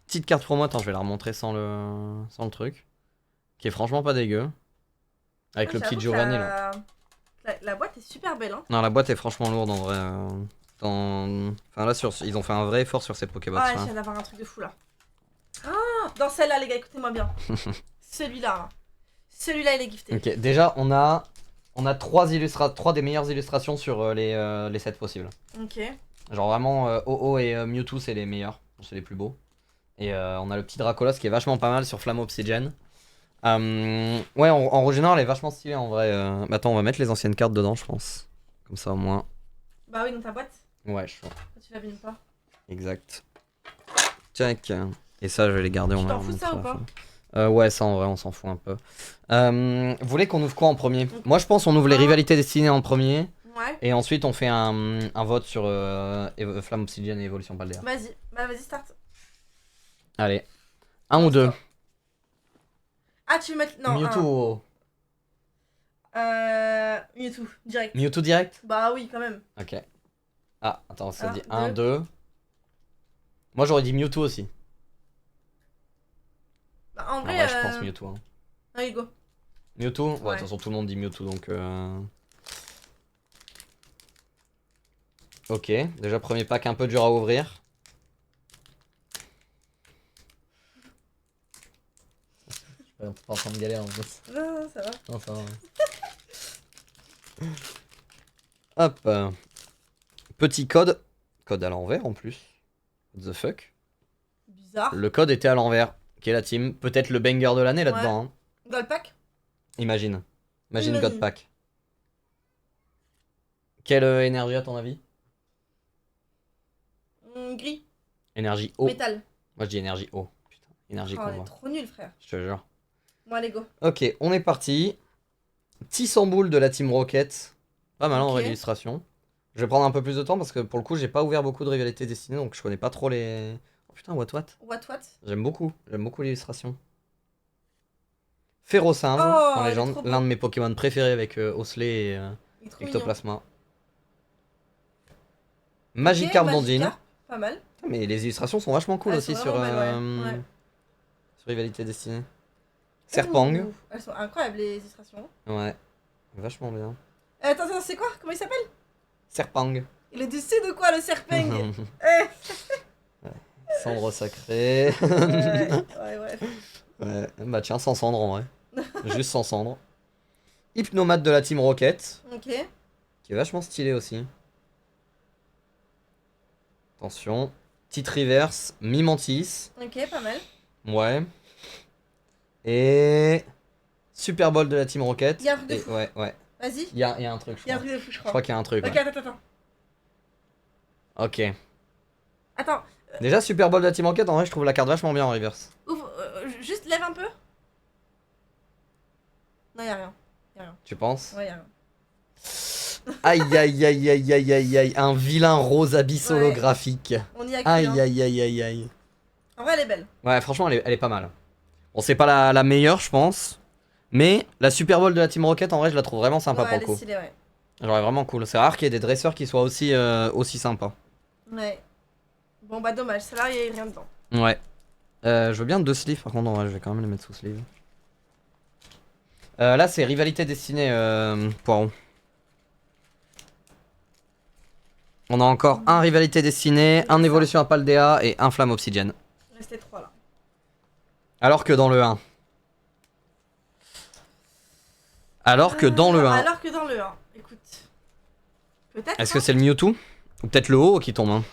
Petite carte promo. Attends, je vais la remontrer sans le truc. Qui est franchement pas dégueu. Avec le petit Giovanni là.
La boîte est super belle, hein.
Non, la boîte est franchement lourde en vrai. Enfin là, ils ont fait un vrai effort sur ces Pokébox.
Ah, je viens d'avoir un truc de fou là. Oh, dans celle-là, les gars, écoutez-moi bien. Celui-là, il est gifté.
Ok, déjà, on a 3 des meilleures illustrations sur les 7 possibles.
Ok.
Genre vraiment, Oh-Oh et Mewtwo, c'est les meilleurs. C'est les plus beaux. Et on a le petit Dracolos qui est vachement pas mal sur Flamme Obsidian. Ouais, en rouge et noir, elle est vachement stylée en vrai. Attends, on va mettre les anciennes cartes dedans, je pense. Comme ça, au moins.
Bah oui, dans ta boîte.
Ouais, je crois.
Tu l'abîmes pas.
Exact. Check. Et ça, je vais les garder.
Tu t'en fous ça ou pas?
Ouais, ça en vrai, on s'en fout un peu. Vous voulez qu'on ouvre quoi en premier? Moi, je pense qu'on ouvre les rivalités destinées en premier.
Ouais.
Et ensuite, on fait un vote sur Flamme Obsidian et Évolution Paldea.
Vas-y, vas-y, start.
Allez. Un ou deux?
Ah, tu veux mettre. Non.
Mewtwo.
Mewtwo, direct.
Mewtwo direct?
Bah oui, quand même.
Ok. Ah, attends, ça dit 1, 2. Moi, j'aurais dit Mewtwo aussi.
Bah, en
vrai, je pense Mewtwo. Hein.
Allez, go.
Mewtwo? Ouais, de toute façon, tout le monde dit Mewtwo donc. Ok, déjà, premier pack un peu dur à ouvrir. On est pas en train de galérer en plus.
Non, ça va.
Non, ça va. Hop. Petit code. Code à l'envers en plus. What the fuck?
Bizarre.
Le code était à l'envers. Qui est la team? Peut-être le banger de l'année là-dedans. Hein.
Gold pack?
Imagine God pack. Quelle énergie à ton avis?
Gris.
Énergie O.
Métal.
Moi je dis énergie O. Putain, énergie
on est trop nul, frère.
Je te jure.
Bon, allez, go.
Ok, on est parti. Petit Samboule de la team Rocket. Pas mal en vrai l'illustration. Je vais prendre un peu plus de temps parce que pour le coup, j'ai pas ouvert beaucoup de rivalités destinées donc je connais pas trop les. Oh putain, what? J'aime beaucoup l'illustration. Férocinge en légende, l'un de mes Pokémon préférés avec Osley et Ectoplasma. Magikarp Dondine.
Pas mal.
Mais les illustrations sont vachement cool aussi sur rivalité destinée. Serpang.
Elles sont incroyables les illustrations.
Ouais, vachement bien.
Attends, c'est quoi? Comment il s'appelle?
Serpang.
Il est dessus de quoi le Serpang?
Cendre sacrée. Ouais, bah tiens, sans cendre en vrai. Juste sans cendre. Hypnomate de la team Rocket.
Ok.
Qui est vachement stylé aussi. Attention. Petite reverse. Mimantis.
Ok, pas mal.
Ouais. Et. Super Bowl de la team Rocket.
Il y a un truc de fou.
Ouais.
Vas-y.
Il y a un truc, je crois.
Il y a un truc de fou, je crois.
Je crois qu'il y a un truc.
Ok, attends.
Ok.
Attends.
Déjà, Super Bowl de la team Rocket, en vrai, je trouve la carte vachement bien en reverse.
Ouvre, juste lève un peu. Non, y'a rien.
Tu penses?
Ouais, y'a rien.
Aïe, un vilain rose abyss holographique.
On y a
Aïe.
En vrai, elle est belle.
Ouais, franchement, elle est pas mal. Bon, c'est pas la meilleure, je pense. Mais la Super Bowl de la Team Rocket, en vrai, je la trouve vraiment sympa pour le coup.
Stylée, ouais.
Genre, elle est vraiment cool. C'est rare qu'il y ait des dresseurs qui soient aussi sympas.
Ouais. Bon, bah, dommage. Celle-là, il y a rien dedans.
Ouais. Je veux bien 2 sleeves, par contre, en vrai, je vais quand même les mettre sous sleeve. Là, c'est rivalité destinée, Poiron. On a encore un rivalité destinée, un évolution à Paldea et un flamme obsidienne.
Restait 3 là.
Alors que dans le 1, Alors que dans le 1.
Alors que dans le 1. Écoute. Peut-être.
Est-ce que c'est le Mewtwo? Ou peut-être le O qui tombe, hein.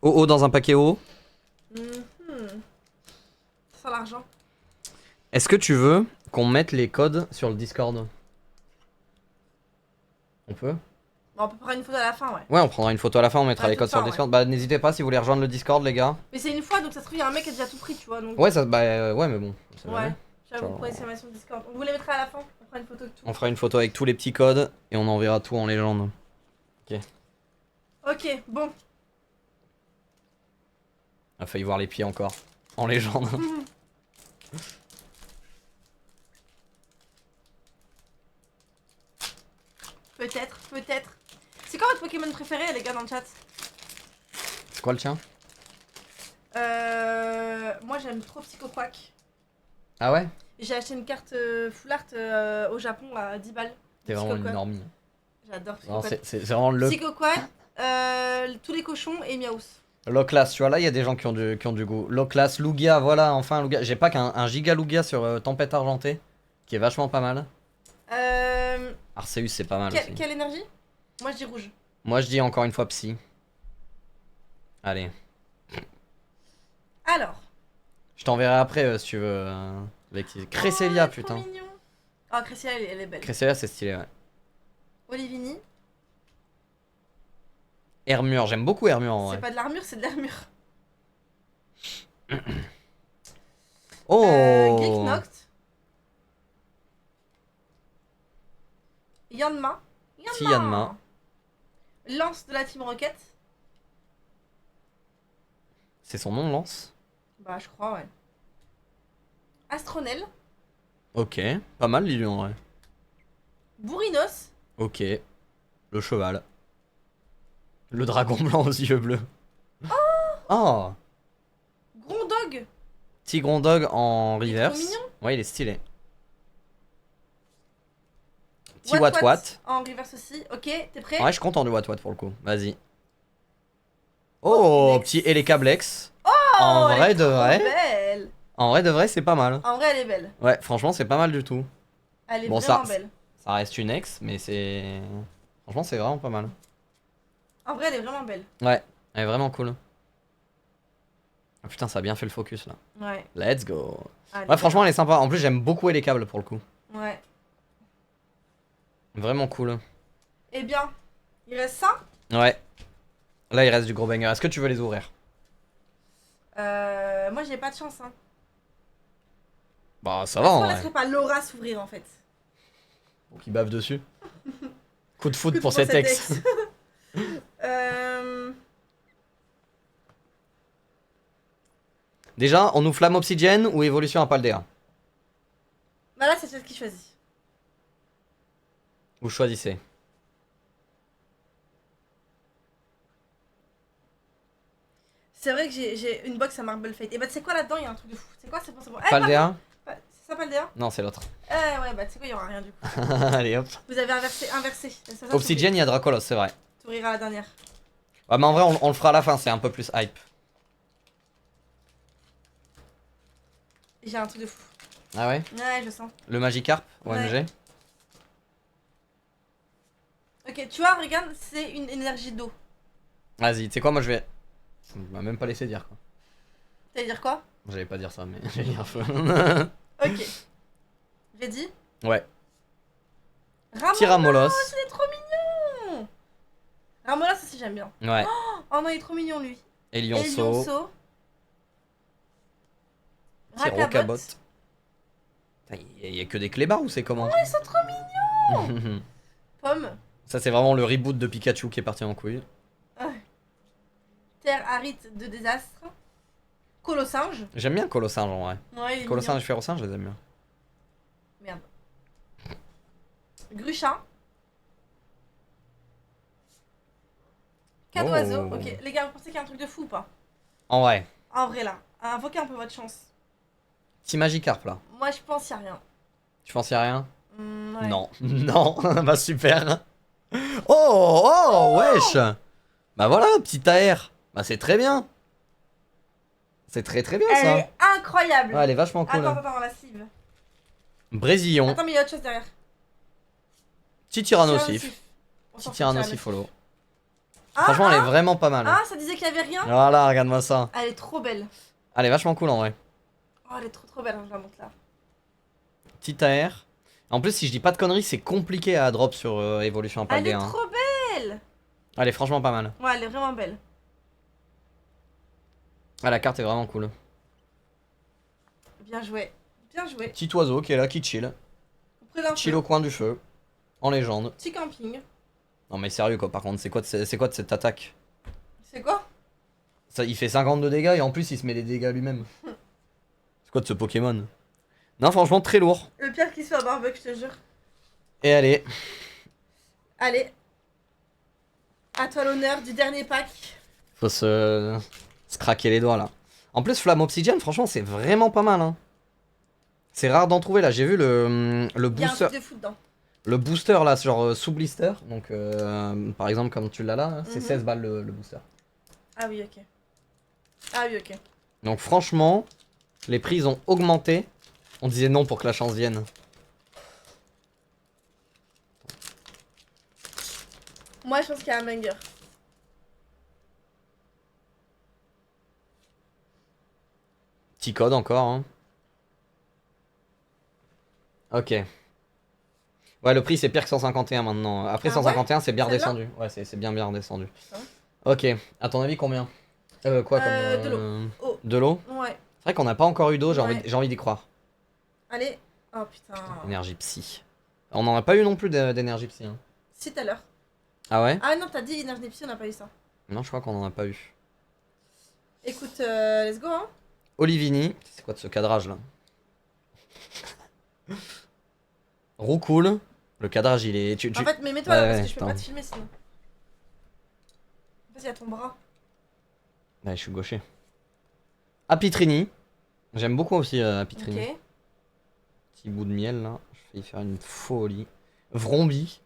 OO dans un paquet OO.
Sans l'argent.
Est-ce que tu veux qu'on mette les codes sur le Discord? On peut?
Bon, on peut prendre une photo à la fin, ouais.
Ouais, on prendra une photo à la fin, on mettra
Ouais,
les codes sur le Discord. Bah n'hésitez pas si vous voulez rejoindre le Discord, les gars.
Mais c'est une fois, donc ça se trouve, il y a un mec qui a déjà tout pris, tu vois. Donc...
Ouais, ouais, mais bon.
Ouais, j'avoue, pour l'exclamation Discord. On vous les mettra à la fin, on fera une photo de tout.
On fera une photo avec tous les petits codes et on enverra tout en légende. Ok.
Ok, bon.
On a failli voir les pieds encore. En légende.
Peut-être, peut-être. C'est quoi votre Pokémon préféré, les gars, dans le chat?
C'est quoi le tien?
Moi, j'aime trop Psycho Quack.
Ah ouais?
J'ai acheté une carte full art au Japon à 10 balles.
T'es vraiment une normie.
J'adore Psycho Quack.
C'est vraiment le...
Psycho Quack, tous les cochons et Miaus.
Low class, tu vois, là il y a des gens qui ont du goût. Low class, Lugia, voilà, enfin Lugia. J'ai pas qu'un giga Lugia sur Tempête Argentée, qui est vachement pas mal. Arceus, c'est pas mal aussi.
Quelle énergie? Moi je dis rouge.
Moi je dis encore une fois Psy. Allez.
Alors.
Je t'enverrai après si tu veux. Cresselia, putain.
Trop mignon. Oh, Cresselia, elle est belle.
Cresselia, c'est stylé, ouais.
Olivini.
Hermure, j'aime beaucoup Hermure en vrai.
C'est pas de l'armure, c'est de l'armure.
Oh
Geeknoct. Yanma.
Si, Yanma.
Lance de la Team Rocket.
C'est son nom, Lance?
Bah, je crois, ouais. Astronel.
Ok, pas mal Lilian, en vrai.
Bourrinos.
Ok. Le cheval. Le dragon blanc aux yeux bleus. Oh
Grondog.
Petit Grondog en
Il est
reverse.
trop mignon.
Ouais, il est stylé. Petit Wat.
En reverse aussi. Ok, t'es prêt?
Ouais, je suis content du Wat pour le coup. Vas-y. Oh, petit Elekablex.
Oh,
en vrai de vrai.
Belle.
En vrai de vrai, c'est pas mal.
En vrai, elle est belle.
Ouais, franchement, c'est pas mal du tout.
Elle est
bon,
vraiment belle.
Ça reste une ex, mais c'est... Franchement, c'est vraiment pas mal.
En vrai, elle est vraiment belle.
Ouais, elle est vraiment cool. Ah putain, ça a bien fait le focus là.
Ouais.
Let's go.
Allez.
Ouais, franchement, elle est sympa. En plus, j'aime beaucoup les câbles pour le coup.
Ouais.
Vraiment cool.
Eh bien, il reste ça.
Ouais. Là, il reste du gros banger. Est-ce que tu veux les ouvrir?
Moi, j'ai pas de chance. Hein.
Bah, ça va.
On laisserait pas Laura s'ouvrir en fait.
Pour qu'il bave dessus. Coup de foot pour cet ex. Déjà, on nous flamme obsidienne ou évolution à Paldea?
Bah là, c'est celle qui choisit.
Vous choisissez.
C'est vrai que j'ai une box à Marble Fate. Et bah, tu sais quoi là-dedans? Il y a un truc de fou. C'est quoi? C'est bon.
Paldea?
C'est ça, Paldea?
Non, c'est l'autre.
Ouais, bah, tu sais quoi? Il y aura rien du coup.
Allez, hop.
Vous avez inversé.
Obsidienne, il y a Dracolos, c'est vrai.
T'ouvriras la dernière.
Ouais, mais en vrai, on le fera à la fin, c'est un peu plus hype.
J'ai un truc de fou.
Ah ouais?
Ouais, je sens.
Le Magikarp, OMG.
Ouais. Ok, tu vois, regarde, c'est une énergie d'eau.
Vas-y, tu sais quoi, moi je vais... On m'a même pas laissé dire quoi.
T'allais dire quoi?
J'allais pas dire ça, mais j'ai dit un peu.
Ok. J'ai dit?
Ouais.
Ramolos,
Tiramolos.
il est trop mignon. Ramolos aussi j'aime bien.
Ouais.
Oh non, il est trop mignon lui.
Elionceau. Rocabot. Il y a que des clébards ou c'est comment?
Oh, ils sont trop mignons. Pomme.
Ça c'est vraiment le reboot de Pikachu qui est parti en couille.
Terre aride de désastre. Colossinge.
J'aime bien Colossinge en vrai.
Ouais,
Colossinge et Ferrosinge, je les aime bien.
Merde. Gruchin. Cadoiseau. Ok, les gars, vous pensez qu'il y a un truc de fou ou pas?
En vrai.
En vrai là. Invoquez un peu votre chance.
Petit Magikarp là.
Moi je pense qu'il n'y a rien.
Tu penses qu'il y a rien?
Ouais.
Non. Non. Bah super. Oh, wesh. Bah voilà, petit AR. Bah c'est très bien. C'est très bien ça.
Elle est incroyable.
Ouais, elle est vachement cool.
Attends, la cible.
Brésillon.
Attends, mais il y a autre chose derrière.
Petit Tyrannosif. Petit Tyrannosifolo. Franchement, elle est vraiment pas mal.
Ah, ça disait qu'il y avait rien.
Voilà, regarde-moi ça.
Elle est trop belle.
Elle est vachement cool en vrai.
Oh, elle est trop belle, hein, je la montre là.
Petit AR. En plus, si je dis pas de conneries, c'est compliqué à drop sur Evolution Impact D1.
Elle est trop belle.
Elle est franchement pas mal.
Ouais, elle est vraiment belle.
Ah, la carte est vraiment cool.
Bien joué. Bien joué.
Petit oiseau qui est là, qui chill. Chill au coin du feu. En légende.
Petit camping.
Non mais sérieux quoi, par contre, c'est quoi de cette attaque?
C'est quoi?
Ça, il fait 50 de dégâts et en plus il se met des dégâts lui-même. C'est quoi de ce Pokémon? Non, franchement, très lourd.
Le pire qui se fait à Barbuck, je te jure.
Et allez.
Allez. À toi l'honneur du dernier pack.
Faut se craquer les doigts là. En plus, Flamme Obsidienne, franchement, c'est vraiment pas mal. Hein. C'est rare d'en trouver là. J'ai vu le booster.
Il y a un truc de fou dedans.
Le booster là, genre sous blister. Donc, par exemple, comme tu l'as là, c'est 16 balles le booster.
Ah oui, ok. Ah oui, ok.
Donc, franchement, les prix ils ont augmenté. On disait non pour que la chance vienne.
Moi, je pense qu'il y a un banger.
Petit code encore. Hein. Ok. Ouais, le prix c'est pire que 151 maintenant. Après 151, c'est bien redescendu. Ouais, c'est bien redescendu. Ok. À ton avis, combien? Quoi comme.
De l'eau. Oh.
De l'eau?
Ouais.
C'est vrai qu'on n'a pas encore eu d'eau, j'ai envie d'y croire.
Allez. Oh putain.
Énergie psy. On n'en a pas eu non plus d'énergie psy. Hein.
Si, tout à l'heure.
Ah ouais?
Ah non, t'as dit énergie psy, on n'a pas eu ça.
Non, je crois qu'on en a pas eu.
Écoute, let's go, hein.
Olivini. C'est quoi de ce cadrage là? Roucool. Le cadrage il est.
En fait, mais mets-toi là parce que je peux pas te filmer sinon. Vas-y, à ton bras.
Ouais, je suis gaucher. Apitrini. J'aime beaucoup aussi Apitrini.
Ok.
Petit bout de miel là. Je vais y faire une folie. Vrombi.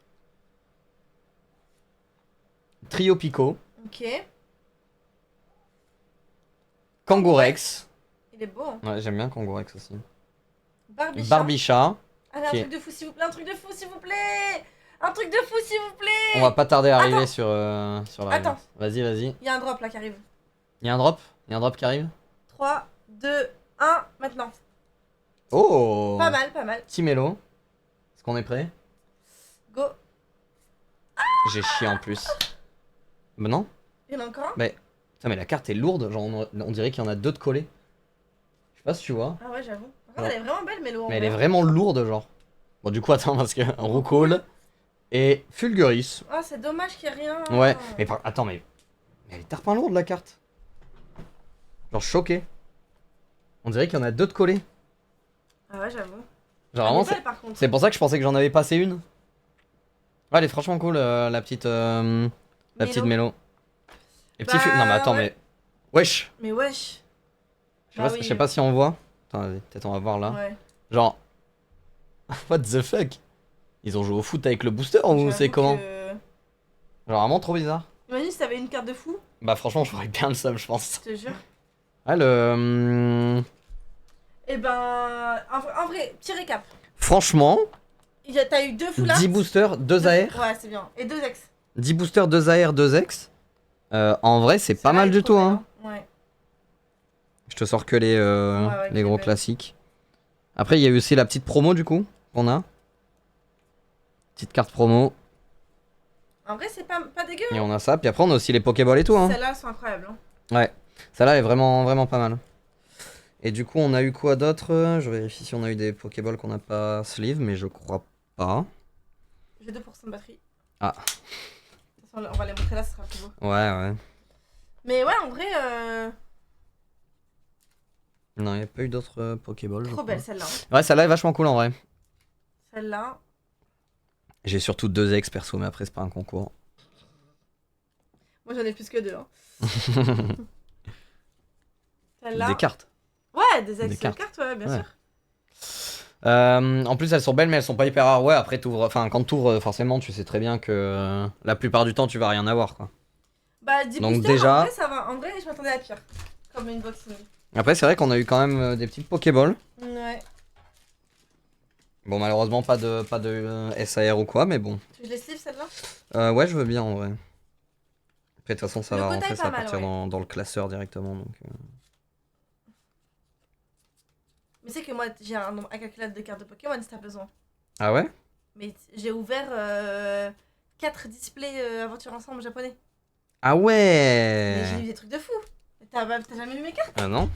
Trio Pico.
Ok.
Kangourex.
Il est beau. Hein.
Ouais, j'aime bien Kangourex aussi.
Barbicha.
Barbicha.
Allez, un truc de fou s'il vous plaît, un truc de fou s'il vous plaît. Un truc de fou s'il vous plaît.
On va pas tarder à arriver sur la.
Attends.
Vas-y.
Il y a un drop là qui arrive.
Il y a un drop? Il y a un drop qui arrive?
3, 2, 1, maintenant.
Oh!
Pas mal, pas mal.
Petit mélo. Est-ce qu'on est prêt?
Go.
J'ai chié en plus. Bah non?
Il y en a encore un?
Mais. Putain, mais la carte est lourde, genre on dirait qu'il y en a deux de collés. Je sais pas si tu vois.
Ah ouais, j'avoue. Elle est vraiment belle, Mélo.
Mais elle est vraiment lourde, genre. Bon, du coup, attends, parce que Roucool et Fulguris.
Ah, c'est dommage qu'il y ait rien.
Ouais, mais attends, mais elle est tarpin lourde la carte. Genre choqué. On dirait qu'il y en a deux de collés.
Ah ouais, j'avoue.
Genre vraiment, c'est pour ça que je pensais que j'en avais passé une. Ouais, elle est franchement cool, la petite Mélo. Et petit non, mais attends, mais. Wesh!
Mais wesh!
Je sais pas si on voit. Attends, vas-y, peut-être on va voir là.
Ouais.
Genre. What the fuck? Ils ont joué au foot avec le booster ou c'est comment? Genre vraiment trop bizarre.
Imagine si t'avais une carte de fou.
Bah franchement j'aurais bien le seum je pense.
Je te jure.
Ah le...
Eh ben... En vrai, petit récap.
Franchement...
T'as eu 2 foulards.
10 boosters, 2 AR.
Ouais c'est bien. Et 2 ex.
10 boosters, 2 AR, 2 ex. En vrai c'est pas mal du tout hein.
Ouais.
Je te sors que les gros classiques. Après il y a eu aussi la petite promo du coup qu'on a. Petite carte promo.
En vrai c'est pas dégueu.
Et on a ça, puis après on a aussi les Pokéballs et tout hein.
Celles-là sont incroyables hein.
Ouais, celle-là est vraiment pas mal. Et du coup on a eu quoi d'autre? Je vérifie si on a eu des Pokéballs qu'on n'a pas sleeve, mais je crois pas.
J'ai 2% de batterie.
Ah.
On va les montrer là, ce sera plus beau.
Ouais.
Mais ouais en vrai...
Non, il n'y a pas eu d'autres Pokéballs.
Trop belle celle-là.
Ouais, celle-là est vachement cool en vrai.
Celle-là.
J'ai surtout 2 ex perso, mais après c'est pas un concours.
Moi j'en ai plus que 2. Hein. Celle-là.
Des cartes.
Ouais, des cartes, ouais, bien sûr.
En plus elles sont belles mais elles sont pas hyper rares. Ouais, après quand t'ouvres forcément tu sais très bien que la plupart du temps tu vas rien avoir quoi.
Bah 10
donc
boosters,
déjà...
en vrai ça va. En vrai je m'attendais à pire. Comme une boxing.
Après c'est vrai qu'on a eu quand même des petites Pokéballs.
Ouais.
Bon, malheureusement, pas de SAR ou quoi, mais bon.
Tu veux que je les sleeve celle-là?
Ouais, je veux bien en vrai. Après, de toute façon, ça
Le
va
quota
rentrer,
est
ça
pas
va
mal,
partir
ouais.
dans le classeur directement. Donc,
Mais c'est que moi, j'ai un nombre incalculable de cartes de Pokémon si t'as besoin.
Ah ouais?
Mais j'ai ouvert 4 displays Aventure Ensemble japonais.
Ah
Mais j'ai
ouais!
eu des trucs de fou. T'as jamais vu mes cartes?
Ah non?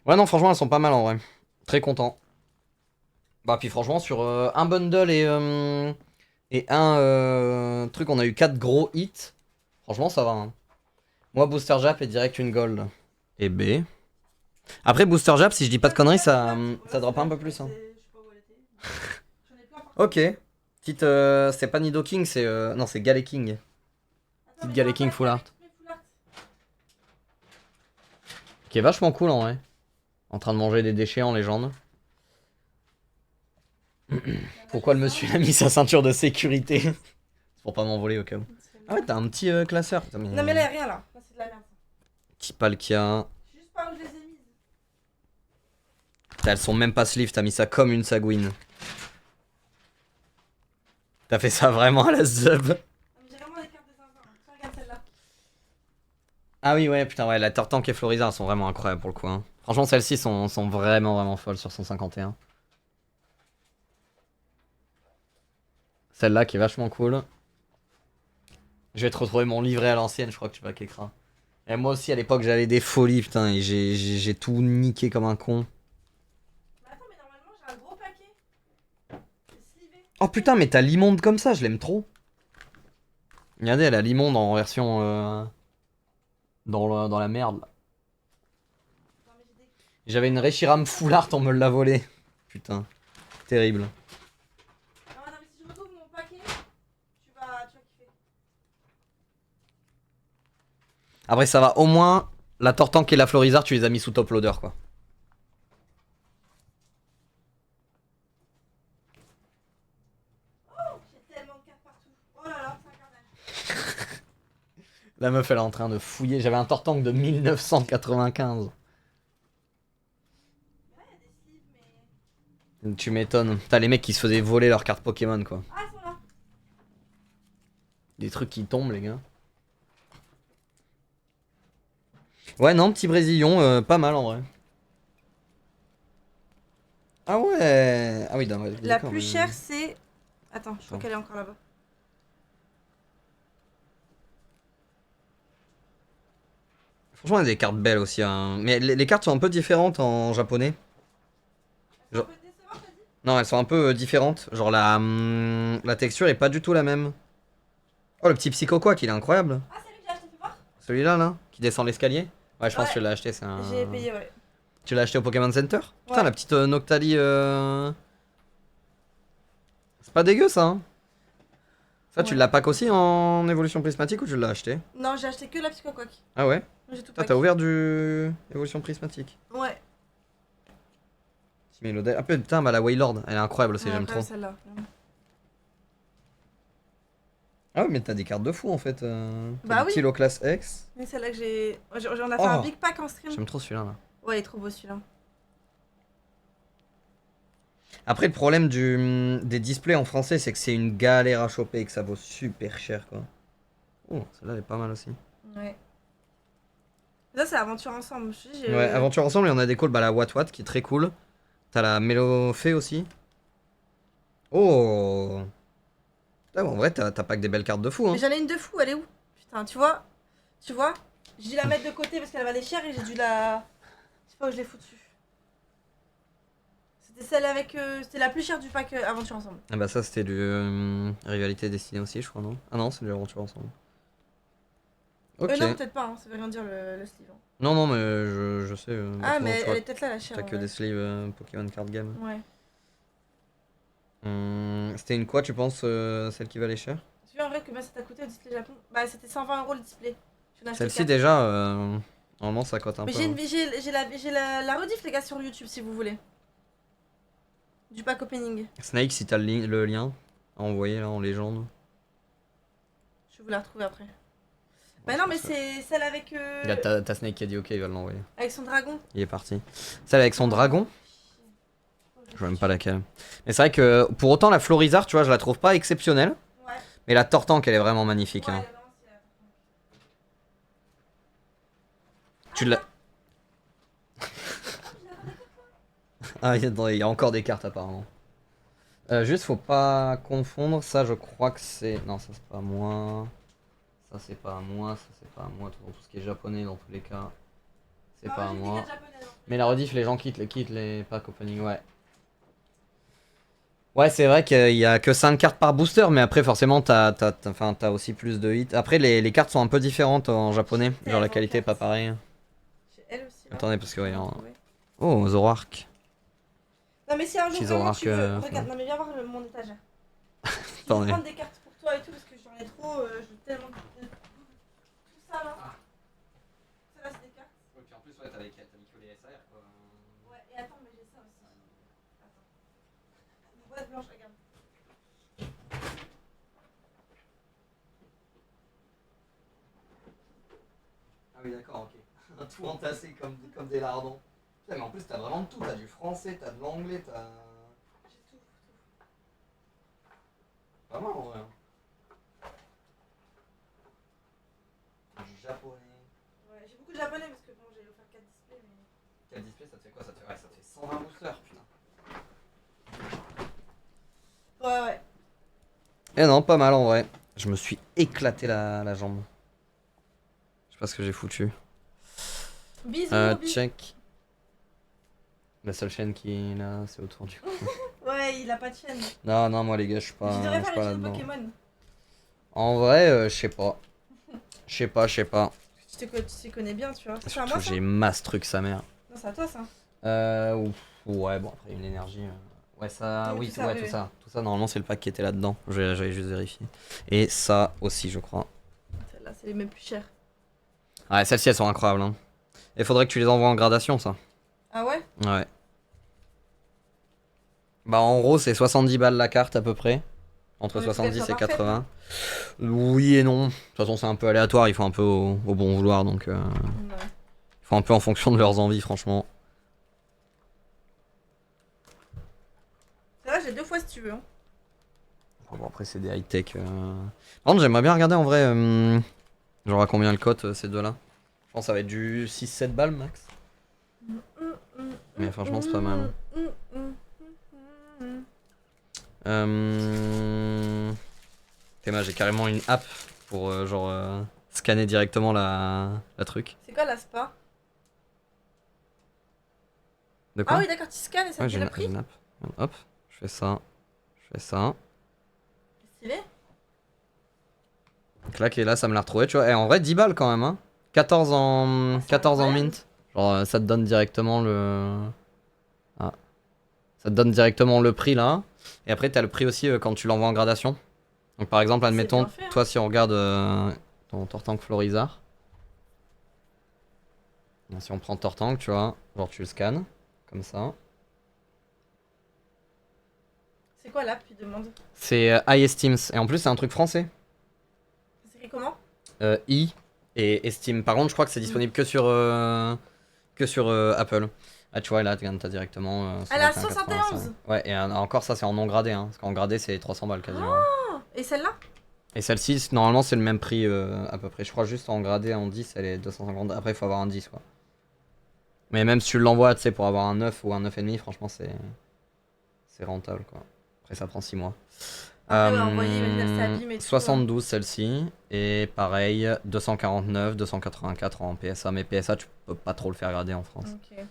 Ouais, non, franchement, elles sont pas mal en vrai. Très content. Bah, puis franchement, sur un bundle et un truc, on a eu 4 gros hits. Franchement, ça va. Hein. Moi, Booster Jap est direct une gold. Et B. Après, Booster Jap, si je dis pas de conneries, ça drop un peu plus. Hein. Ok. Petite. C'est pas Nidoking, c'est. Non, c'est Galeking. Petite Galeking Full Art. Qui est vachement cool en vrai. En train de manger des déchets en légende. Pourquoi le monsieur a mis sa ceinture de sécurité? C'est pour pas m'envoler au cas où. Ah ouais, t'as un petit classeur. Putain, mais...
Non mais là y'a rien là, c'est de la merde.
Petit Palkia.
Je sais juste pas où je les ai mises.
Elles sont même pas sleeve, t'as mis ça comme une sagouine. T'as fait ça vraiment à la zub.
J'ai vraiment les cartes de zinzin. Tiens, regarde celle-là.
Ah oui, ouais, putain, ouais, la Tortank et Floriza sont vraiment incroyables pour le coup. Hein. Franchement, celles-ci sont vraiment folles sur 151. Celle-là qui est vachement cool. Je vais te retrouver mon livret à l'ancienne, je crois que tu vas qu'écran. Et moi aussi, à l'époque, j'avais des folies, putain, et j'ai tout niqué comme un con.
Mais attends, mais normalement j'ai un gros paquet. C'est slivé.
Oh putain, mais t'as l'immonde comme ça, je l'aime trop. Regardez, elle a l'immonde en version... dans la merde, là.
Non mais j'ai des...
J'avais une Reshiram full art, on me l'a volé. Putain, terrible.
Non, attends, mais si je retrouve mon paquet, tu vas kiffer.
Après, ça va, au moins, la Tortank et la Florizard, tu les as mis sous top loader, quoi.
Oh, j'ai tellement de cartes partout. Oh là là, c'est un carnage.
La meuf, elle est en train de fouiller. J'avais un Tortank de 1995.
Ouais, y'a des sleeves, mais.
Tu m'étonnes. T'as les mecs qui se faisaient voler leurs cartes Pokémon, quoi.
Ah, elles sont là.
Des trucs qui tombent, les gars. Ouais, non, petit Brésillon, pas mal en vrai. Ah ouais. Ah oui, ouais,
La plus chère, c'est. Attends, je crois qu'elle est encore là-bas.
Franchement, il y a des cartes belles aussi. Hein. Mais les cartes sont un peu différentes en japonais.
Elles sont un peu décevantes, t'as dit?
Non, elles sont un peu différentes. Genre la texture est pas du tout la même. Oh, le petit Psycho Quack, il est incroyable.
Ah, c'est lui que j'ai acheté, fais voir.
Celui-là, là, qui descend l'escalier. Ouais, je pense que
Ouais.
tu l'as acheté, c'est un...
J'ai payé, ouais.
Tu l'as acheté au Pokémon Center? Putain,
Ouais.
la petite Noctali... C'est pas dégueu, ça, hein. Ça, tu
Ouais.
l'as pack aussi en évolution prismatique ou tu l'as acheté?
Non, j'ai acheté que la Psycho Quack.
Ah ouais?
J'ai tout
Ah,
pack.
t'as ouvert du... évolution prismatique.
Ouais.
Ah putain, bah la Wailord, elle est incroyable aussi, j'aime trop.
Celle-là.
Ah ouais, mais t'as des cartes de fou en fait.
Bah oui.
Kilo Class X.
Mais celle-là que j'ai. On a fait un big pack en stream.
J'aime trop celui-là. Là.
Ouais, il est trop beau celui-là.
Après, le problème des displays en français, c'est que c'est une galère à choper et que ça vaut super cher quoi. Oh, celle-là elle est pas mal aussi.
Ouais. Ça, c'est Aventure Ensemble.
Ouais, Aventure Ensemble, il y en a des cool. Bah, la Wat Wat qui est très cool. T'as la Mélofée aussi. Oh! Ah, en vrai, t'as pas que des belles cartes de fou. Hein.
Mais j'en ai une de fou, elle est où? Putain, tu vois? J'ai dû la mettre de côté parce qu'elle valait cher et j'ai dû la. Je sais pas où je l'ai foutue. C'était celle avec. C'était la plus chère du pack Aventure Ensemble.
Ah, bah, ça, c'était du Rivalité Destinée aussi, je crois, non? Ah, non, c'est du Aventure Ensemble. Ok.
Non, peut-être pas, hein, ça veut rien dire le sleeve. Hein.
Non, non, mais je sais.
Ah, mais elle est peut-être là la chère.
T'as que des sleeves Pokémon Card Game.
Ouais.
C'était une quoi, tu penses, celle qui valait cher?
Tu vois en vrai que ça t'a coûté au display Japon? Bah, c'était 120 € le display.
Celle-ci, déjà, normalement, ça cote un
mais
peu.
Mais j'ai la rediff, les gars, sur YouTube si vous voulez. Du pack opening.
Snake, si t'as le lien à envoyer là en légende.
Je vais vous la retrouver après. Bah non, mais c'est celle avec.
T'as Snake qui a dit ok, il va l'envoyer.
Avec son dragon.
Il est parti. Celle avec son dragon. Je vois même pas laquelle. Mais c'est vrai que pour autant, la Florizard, tu vois, je la trouve pas exceptionnelle.
Ouais.
Mais la Tortank, elle est vraiment magnifique.
Ouais,
Hein. Tu l'as. Ah, il y a encore des cartes apparemment. Juste, faut pas confondre. Ça, je crois que c'est. Non, ça c'est pas moi. Ça c'est pas à moi. Ça c'est pas à moi. Tout ce qui est japonais dans tous les cas. C'est pas à moi. Mais la rediff, les gens quittent les packs opening, ouais. Ouais, c'est vrai qu'il y a que 5 cartes par booster, mais après, forcément, t'as aussi plus de hits. Après, les cartes sont un peu différentes en japonais. Genre, la qualité est pas pareille.
Elle aussi.
Attendez, parce que, ouais. Oh, Zoroark.
Non, mais si un jour vraiment tu veux. Regarde, non, mais viens voir mon étagère. Je vais prendre des cartes pour toi et tout, parce que j'en ai trop. Je veux tellement. Tout ça là. Ça là, c'est des cartes.
Ouais, puis en plus, ouais, t'as mis que les SAR quoi.
Ouais, et attends, mais j'ai ça aussi. Attends. Une boîte blanche, regarde.
Ah oui, d'accord, ok. Tout entassé comme des lardons. Putain, mais en plus, t'as vraiment tout. T'as du français, t'as de l'anglais, t'as.
J'ai tout.
Pas mal en vrai. Du japonais.
Ouais, j'ai beaucoup de japonais parce que bon, j'ai offert 4 displays, mais.
4 displays, ça te fait quoi? Ça te fait 120 boosters, putain.
Ouais.
Eh non, pas mal en vrai. Je me suis éclaté la jambe. Je sais pas ce que j'ai foutu.
Bisous.
Check. La seule chaîne qui là, c'est autour du coup.
Ouais, il a pas de chaîne.
Non, moi les gars, je suis pas.
Tu devrais
je suis
faire
pas
les chaînes
là-dedans.
Pokémon.
En vrai, je sais pas. Je sais pas.
Tu te connais bien, tu vois. C'est à
Surtout
moi
que
ça.
j'ai masse truc sa mère.
Non, c'est à toi ça.
Ouais, bon après une énergie. Ouais, ça, oui,
tout ça,
ouais, tout ça. Tout ça, normalement, c'est le pack qui était là-dedans. J'avais juste vérifié. Et ça aussi, je crois.
Celle-là, c'est les mêmes plus chères.
Ouais, celles-ci, elles sont incroyables. Hein. Et faudrait que tu les envoies en gradation, ça.
Ah ouais?
Ouais. Bah, en gros, c'est 70 balles la carte à peu près. Entre 70 et 80. Oui et non. De toute façon, c'est un peu aléatoire. Ils font un peu au bon vouloir. Donc,
ouais.
Ils font un peu en fonction de leurs envies, franchement.
Ça va, j'ai 2 fois si tu veux. Hein.
Bon, après, c'est des high-tech. Par contre, j'aimerais bien regarder en vrai. Genre à combien le cote ces deux-là. Je pense que ça va être du 6-7 balles max. Mais franchement, c'est pas mal. Théma, j'ai carrément une app pour scanner directement la truc.
C'est quoi la spa?
De quoi?
Ah oui, d'accord, tu scannes et ça te dit le prix?
Une app. Hop, je fais ça. C'est
stylé.
Clac, et là, ça me l'a retrouvé, tu vois. Et en vrai, 10 balles quand même, hein. 14 en, 14 en mint. Genre, ça te donne directement le. Ah. Ça te donne directement le prix là. Et après, t'as le prix aussi quand tu l'envoies en gradation. Donc, par exemple, admettons,
fait, hein.
toi, si on regarde ton Tortank Florizard. Si on prend Tortank, tu vois, genre tu le scannes, comme ça.
C'est quoi l'app, tu demandes?
C'est iEsteems. Et en plus, c'est un truc français.
C'est écrit comment?
I et Esteem. Par contre, je crois que c'est disponible que sur Apple. Ah, tu vois, là, t'as directement.
Elle a 71.
Ouais, et encore, ça, c'est en non gradé. Hein, parce qu'en gradé, c'est 300 balles quasiment.
Oh, et celle-là?
Et celle-ci, normalement, c'est le même prix à peu près. Je crois juste en gradé, en 10, elle est 250. Après, il faut avoir un 10, quoi. Mais même si tu l'envoies, tu sais, pour avoir un 9 ou un 9,5, franchement, c'est rentable, quoi. Après, ça prend 6 mois.
Après, envoyer,
72 celle-ci. Et pareil, 249, 284 en PSA. Mais PSA, tu peux pas trop le faire grader en France.
Okay.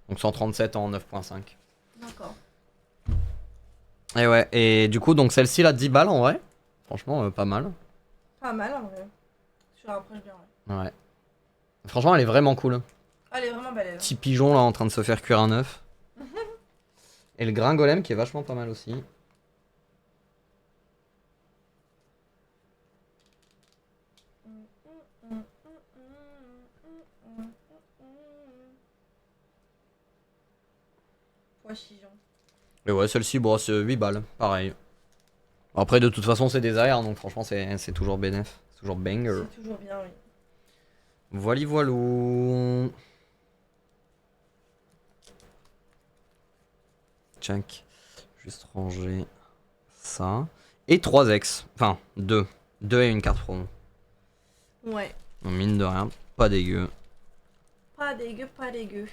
Donc 137 en 9.5.
D'accord.
Et ouais, et du coup, donc celle-ci, là, 10 balles en vrai. Franchement, pas mal.
Pas mal en vrai. Je la rapproche bien, ouais.
Ouais. Franchement, elle est vraiment cool.
Elle est vraiment belle.
Petit pigeon là en train de se faire cuire un œuf. Et le grain golem qui est vachement pas mal aussi. Et ouais, celle-ci, bon, c'est 8 balles, pareil. Après, de toute façon, c'est des AR, donc franchement, c'est toujours bénéf. C'est toujours banger.
C'est toujours bien, oui.
Voili voilou. Check. Juste ranger ça. Et 3 ex. Enfin, 2. 2 et une carte promo.
Ouais.
Donc, mine de rien, pas dégueu.
Pas dégueu, pas dégueu.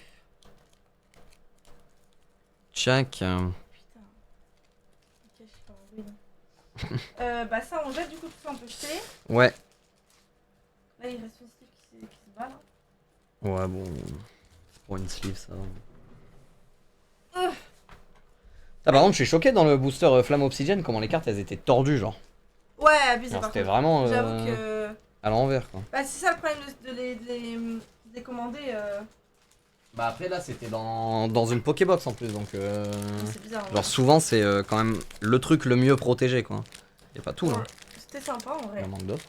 Check.
Putain. Ok, je suis pas en ruine. Bah ça, on jette du coup tout ça, on peut jeter.
Ouais.
Là, il reste une sleeve qui se bat là.
Ouais, bon. C'est pour une sleeve ça. Ah, par contre, je suis choqué dans le booster Flamme Obsidienne, comment les cartes elles étaient tordues, genre.
Ouais, abusé par
C'était
contre.
vraiment
J'avoue que.
à l'envers quoi.
Bah, c'est ça le problème de les commander.
Bah, après là, c'était dans une Pokébox en plus, donc.
C'est bizarre.
Genre, souvent, c'est quand même le truc le mieux protégé quoi. Y'a pas tout là.
C'était sympa en vrai.
Il en manque d'autres.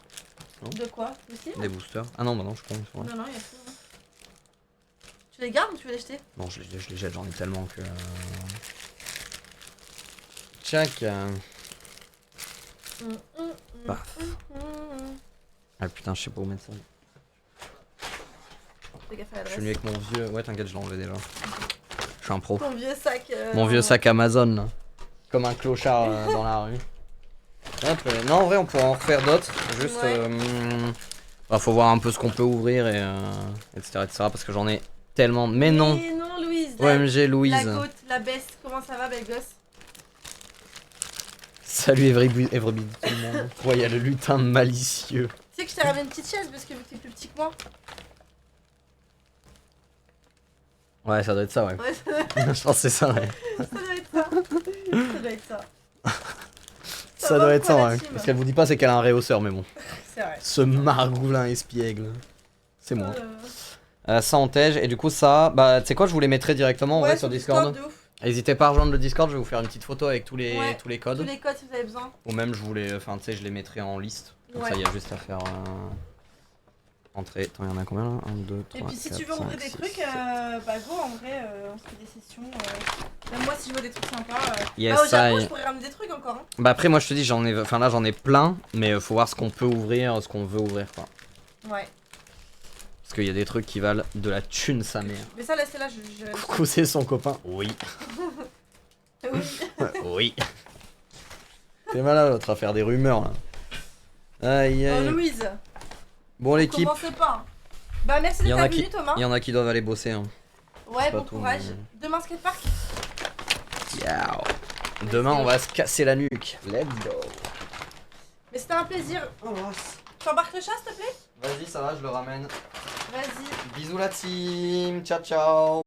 De quoi aussi?
Des boosters. Ah non, bah non, je compte. Ouais.
Non, non, y'a tout. Hein. Tu les gardes ou tu veux les jeter?
Non, je les jette, j'en ai tellement que. Check. Paf. Ah putain, je sais pas où mettre ça.
Fais gaffe à
Je suis
l'adresse.
venu avec mon vieux. Ouais, t'inquiète, je l'ai enlevé déjà. Je suis un pro.
Ton vieux sac.
Mon vieux sac Amazon là. Comme un clochard dans la rue. Hop, non, en vrai, on pourra en refaire d'autres. Juste.
Ouais.
Bah, faut voir un peu ce qu'on peut ouvrir et. Etc. Parce que j'en ai tellement. Mais non!
Mais non, Louise.
OMG Louise.
La côte, la best. Comment ça va, belle gosse?
Salut Everybody tout le monde. Ouais, y'a le lutin malicieux.
Tu sais que je t'ai ramené une petite chaise parce que vu que t'es plus petit que moi.
Ouais, ça doit être ça, ouais.
Ouais,
Je pense que c'est ça, ouais.
ça doit être ça. Ça doit être ça.
Ça doit être ça, ouais.
team.
Ce qu'elle vous dit pas, c'est qu'elle a un réhausseur, mais bon.
C'est vrai.
Ce margoulin espiègle. C'est moi. Ça en tège, et du coup, ça, bah, tu sais quoi, je vous les mettrai directement en vrai sur Discord.
De ouf.
N'hésitez pas à rejoindre le Discord, je vais vous faire une petite photo avec tous les codes.
Tous les codes si vous avez besoin.
Ou même, je vous les, enfin, tu sais, je les mettrai en liste. Comme ça, il y a juste à faire entrer. Attends, il y en a combien là 1, 2, 3,
Et puis si
4,
tu veux
5,
ouvrir des
6,
trucs,
7.
bah go en vrai, on se fait des sessions. Même moi si je veux des trucs sympas.
Yes,
au Japon, je pourrais ramener des trucs encore. Hein.
Bah après moi je te dis j'en ai, enfin là j'en ai plein, mais faut voir ce qu'on peut ouvrir, ce qu'on veut ouvrir quoi.
Ouais.
Parce qu'il y a des trucs qui valent de la thune sa mère.
Mais ça laissez là, je...
Coucou c'est son copain. Oui.
Oui.
Oui. T'es malade l'autre à faire des rumeurs là. Aïe aïe.
Oh Louise.
Bon l'équipe.
Commencez pas. Bah merci d'être venu Thomas.
Il y en a qui doivent aller bosser hein.
Ouais bon courage. Demain skatepark.
Ciao. Demain on va se casser la nuque. Let's go.
Mais c'était un plaisir. Tu embarques le chat s'il te plaît?
Vas-y ça va je le ramène.
Vas-y.
Bisous la team. Ciao ciao.